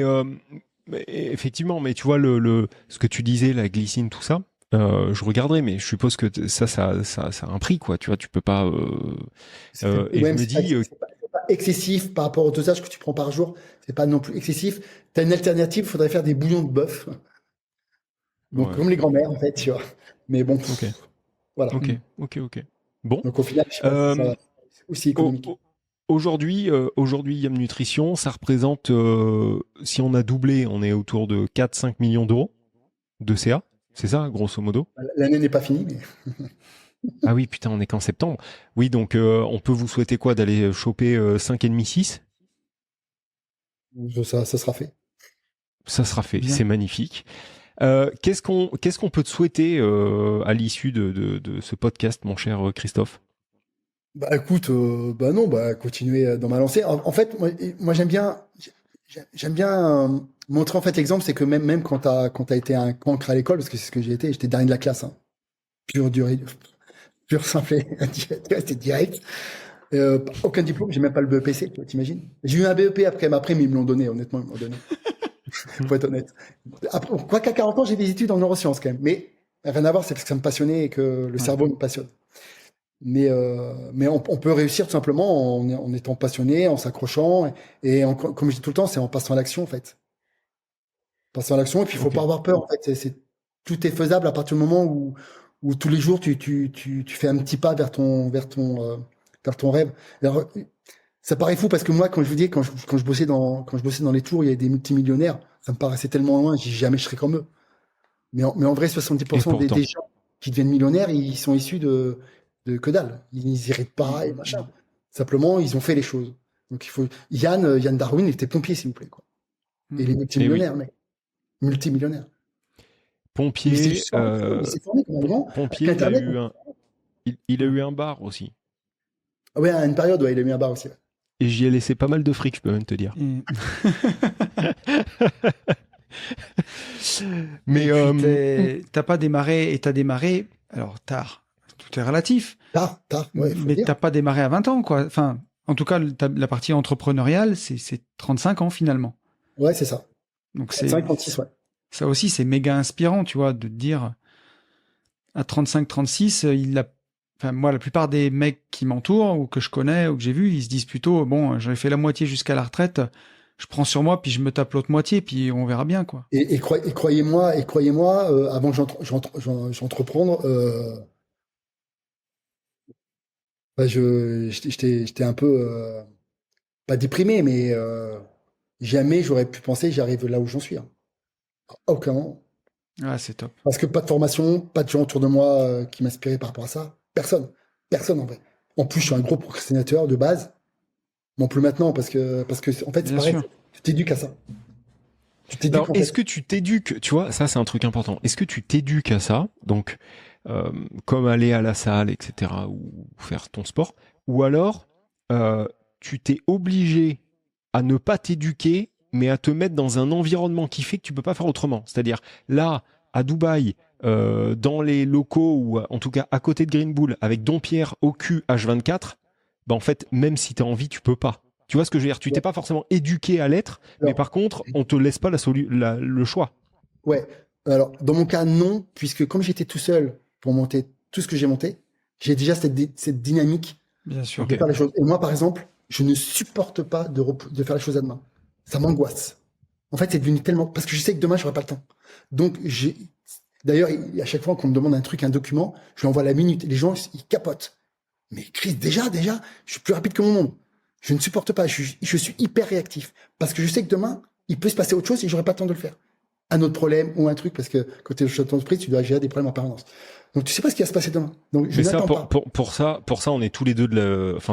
mais effectivement, mais tu vois ce que tu disais, la glycine, tout ça. Je regarderai, mais je suppose que ça a un prix, quoi. Tu vois, tu peux pas. Et je Même, me dis, c'est pas excessif par rapport au dosage que tu prends par jour. C'est pas non plus excessif. T'as une alternative, il faudrait faire des bouillons de bœuf. Donc, ouais, comme les grands-mères, en fait, tu vois. Mais bon, ok, voilà. ok, ok. Bon, Donc, au final, je sais pas si euh, c'est aussi au- économique. au- aujourd'hui, Yam Nutrition, ça représente, si on a doublé, on est autour de 4-5 millions d'euros de CA. C'est ça, grosso modo. L'année n'est pas finie, mais Ah oui, putain, on est qu'en septembre. Oui, donc on peut vous souhaiter quoi? D'aller choper 5,5, 6? ça sera fait. Ça sera fait, Bien. c'est magnifique. Qu'est-ce qu'on peut te souhaiter à l'issue de ce podcast, mon cher Christophe? Bah écoute, bah non, bah continuer dans ma lancée. En fait, moi j'aime bien montrer en fait l'exemple, c'est que même quand t'as été un cancre à l'école, parce que c'est ce que j'ai été, j'étais dernier de la classe, hein. Pur dur, pur simple, et direct, c'était direct. Aucun diplôme, j'ai même pas le BEPC, t'imagines? J'ai eu un BEP après, mais ils me l'ont donné, honnêtement, ils me l'ont donné. Faut être honnête. Après, quoi qu'à 40 ans, j'ai des études en neurosciences quand même, mais rien à voir, c'est parce que ça me passionnait et que le Ouais. cerveau me passionne. Mais on peut réussir tout simplement en étant passionné, en s'accrochant, comme je dis tout le temps, c'est en passant à l'action en fait. Passant à l'action, et puis il faut Ok, pas avoir peur en fait. Tout est faisable à partir du moment où tous les jours tu fais un petit pas vers ton rêve. Alors, ça paraît fou parce que moi, quand je vous dis, quand je bossais dans les tours, il y avait des multimillionnaires, ça me paraissait tellement loin, j'ai dit jamais je serai comme eux. Mais en vrai, et 70% pourtant. des gens qui deviennent millionnaires, ils sont issus de que dalle. Ils n'héritent pas et machin. Simplement, ils ont fait les choses. Donc il faut. Yann Darwin, il était pompier, s'il vous plaît, quoi. Et il est Et oui, multimillionnaire, mec. Multimillionnaire. Mais c'est pompier, juste formé, il s'est formé comme un grand. Avec pompier, Internet. il a Ouais. eu un bar aussi. Ah ouais, à une période, ouais, il a mis un bar aussi. Ouais. Et j'y ai laissé pas mal de fric, je peux même te dire. Et, Mais et puis t'as pas démarré et t'as démarré, alors tard, tout est relatif, Tard, ouais, il faut le mais dire. t'as pas démarré à 20 ans, quoi. Enfin, en tout cas, la partie entrepreneuriale, c'est 35 ans finalement. Ouais, c'est ça. Donc 35, 36, ouais. ça aussi, c'est méga inspirant, tu vois, de te dire à 35, 36, enfin, moi, la plupart des mecs qui m'entourent ou que je connais ou que j'ai vu, ils se disent plutôt, bon, j'en ai fait la moitié jusqu'à la retraite, je prends sur moi, puis je me tape l'autre moitié, puis on verra bien, quoi. Et croyez-moi, avant que j'entreprendre, bah, j'étais un peu pas déprimé, mais jamais j'aurais pu penser que j'arrive là où j'en suis, hein. À aucun moment. Ah, c'est top. Parce que pas de formation, pas de gens autour de moi qui m'inspiraient par rapport à ça. Personne en vrai. En plus, je suis un gros procrastinateur de base. Non plus maintenant, parce que en fait, c'est pareil, tu t'éduques à ça. Alors, est-ce que tu t'éduques, tu vois, ça c'est un truc important. Est-ce que tu t'éduques à ça, donc comme aller à la salle, etc., ou faire ton sport, ou alors tu t'es obligé à ne pas t'éduquer, mais à te mettre dans un environnement qui fait que tu peux pas faire autrement. C'est-à-dire là, à Dubaï, dans les locaux ou en tout cas à côté de Green Bull, avec Dompierre au cul H24, bah en fait, même si tu as envie, tu peux pas. Tu vois ce que je veux dire? Tu t'es pas forcément éduqué à l'être, mais par contre, on te laisse pas le choix. Ouais. Alors, dans mon cas, non, puisque comme j'étais tout seul pour monter tout ce que j'ai monté, j'ai déjà cette dynamique Bien sûr. de faire les choses. Et moi, par exemple, je ne supporte pas de faire les choses à demain. Ça m'angoisse. En fait, c'est devenu tellement... Parce que je sais que demain, je n'aurai pas le temps. Donc, d'ailleurs, à chaque fois qu'on me demande un truc, un document, je lui envoie la minute. Les gens, ils capotent. Mais Chris, déjà, je suis plus rapide que mon monde. Je ne supporte pas. Je suis hyper réactif. Parce que je sais que demain, il peut se passer autre chose et j'aurai pas le temps de le faire. Un autre problème ou un truc, parce que quand tu es au chef d'entreprise, tu dois gérer des problèmes en permanence. Donc, tu sais pas ce qui va se passer demain. Donc, je n'attends pas. Pour ça, on est tous les deux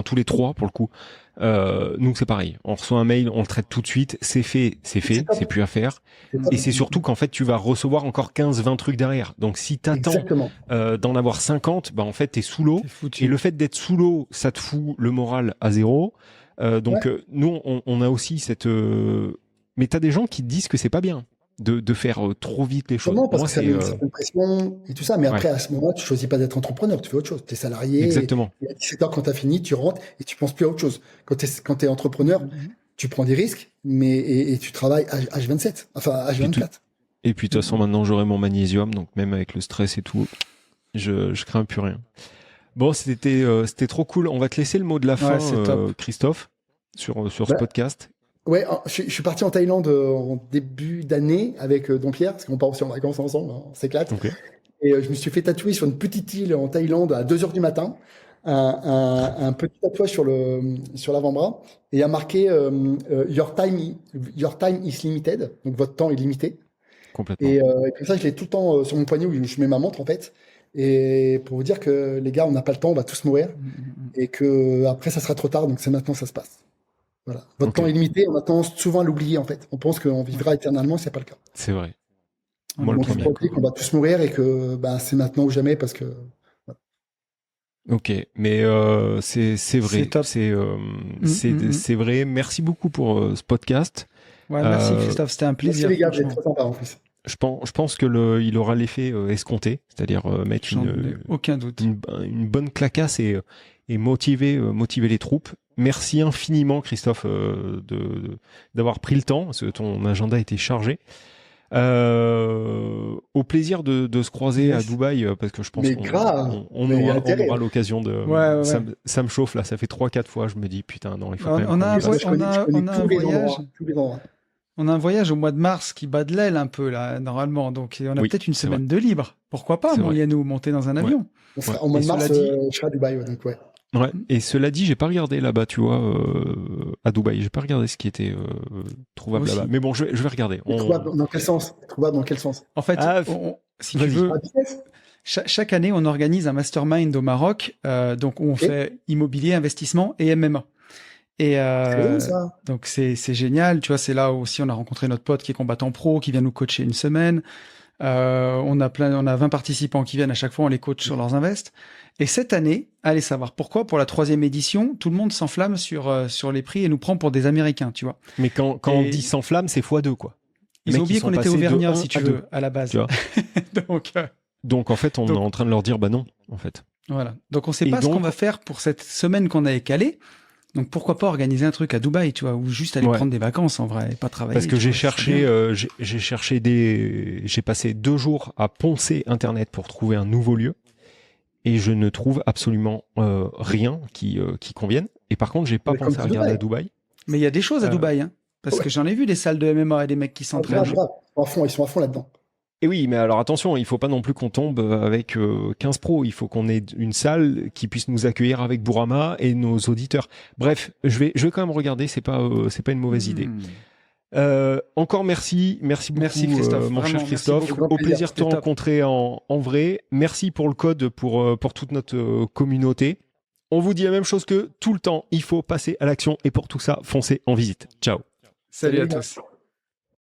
tous les trois, pour le coup. Nous, c'est pareil. On reçoit un mail, on le traite tout de suite. C'est fait, c'est plus à faire. Et c'est surtout qu'en fait, tu vas recevoir encore 15-20 trucs derrière. Donc, si t'attends d'en avoir 50, bah, en fait, t'es sous l'eau. Et le fait d'être sous l'eau, ça te fout le moral à zéro. Nous, on a aussi cette... Mais t'as des gens qui te disent que c'est pas bien de faire trop vite les choses. Non, parce que ça met une certaine pression et tout ça. Mais après, à ce moment-là, tu choisis pas d'être entrepreneur, tu fais autre chose. Tu es salarié. Exactement. Et à 17h, quand tu as fini, tu rentres et tu penses plus à autre chose. Quand tu es entrepreneur, tu prends des risques, et tu travailles H27, enfin H24. Et puis, de toute façon, maintenant, j'aurai mon magnésium, donc même avec le stress et tout, je crains plus rien. Bon, c'était trop cool. On va te laisser le mot de la fin, Christophe, sur ce podcast. Ouais, je suis parti en Thaïlande en début d'année avec Dompierre, parce qu'on part aussi en vacances ensemble, on s'éclate. Okay. Et je me suis fait tatouer sur une petite île en Thaïlande à 2h du matin, un petit tatouage sur l'avant-bras, et il y a marqué your time is limited, donc votre temps est limité. Complètement. Et comme ça, je l'ai tout le temps sur mon poignet où je mets ma montre en fait. Et pour vous dire que les gars, on n'a pas le temps, on va tous mourir, et que après ça sera trop tard, donc c'est maintenant que ça se passe. Voilà. Votre temps est limité, on a tendance souvent à l'oublier en fait. On pense qu'on vivra éternellement, c'est pas le cas. C'est vrai. Moi, le premier. On va tous mourir et que c'est maintenant ou jamais parce que. Voilà. Ok, mais c'est vrai. C'est top. C'est vrai. Merci beaucoup pour ce podcast. Ouais, merci Christophe, c'était un plaisir. Merci les gars, vous êtes très sympas en plus. Je pense que il aura l'effet escompté, c'est-à-dire mettre aucun doute. Une bonne clacasse et motiver les troupes. Merci infiniment, Christophe, d'avoir pris le temps, parce que ton agenda était chargé. Au plaisir de se croiser à Dubaï, parce que je pense qu'on aura l'occasion de... Ouais. Ça me chauffe, là, ça fait 3-4 fois, je me dis, putain, non, il faut on a un voyage. On a un voyage au mois de mars qui bat de l'aile un peu, là, normalement. Donc, on a peut-être une semaine de libre. Pourquoi pas, mon Yannou, monter dans un avion? Au mois de mars, je serai à Dubaï, donc ouais. Ouais. Et cela dit, j'ai pas regardé là-bas, tu vois, à Dubaï. J'ai pas regardé ce qui était trouvable là-bas. Mais bon, je vais regarder. Trouvable dans quel sens? Trouvable dans quel sens? En fait, si tu veux, chaque année, on organise un mastermind au Maroc. Donc, on fait immobilier, investissement et MMA. Et donc c'est génial, tu vois, c'est là aussi on a rencontré notre pote qui est combattant pro, qui vient nous coacher une semaine. On a 20 participants qui viennent à chaque fois, on les coach sur leurs invests. Et cette année, allez savoir pourquoi, pour la 3e édition, tout le monde s'enflamme sur les prix et nous prend pour des Américains, tu vois. Mais quand on dit s'enflamme, c'est x2 quoi. Ils ont oublié qu'on était auvergnats, si tu veux, à la base. Donc en fait, on est en train de leur dire bah non, en fait. Voilà. Donc on sait pas ce qu'on va faire pour cette semaine qu'on a écalée. Donc pourquoi pas organiser un truc à Dubaï, tu vois, ou juste aller prendre des vacances en vrai, et pas travailler. Parce que j'ai passé 2 jours à poncer Internet pour trouver un nouveau lieu, et je ne trouve absolument rien qui convienne. Et par contre, j'ai pas pensé à regarder à Dubaï. Mais il y a des choses à Dubaï, hein, parce que j'en ai vu des salles de MMA et des mecs qui s'entraînent. Ils sont à fond là-dedans. Et oui, mais alors attention, il faut pas non plus qu'on tombe avec 15 pros. Il faut qu'on ait une salle qui puisse nous accueillir avec Bourama et nos auditeurs. Bref, je vais quand même regarder. C'est pas une mauvaise idée. Encore merci beaucoup, Christophe. mon cher Christophe. Au plaisir de te rencontrer en vrai. Merci pour le code pour toute notre communauté. On vous dit la même chose que tout le temps. Il faut passer à l'action et pour tout ça, foncez en visite. Ciao. Salut à tous.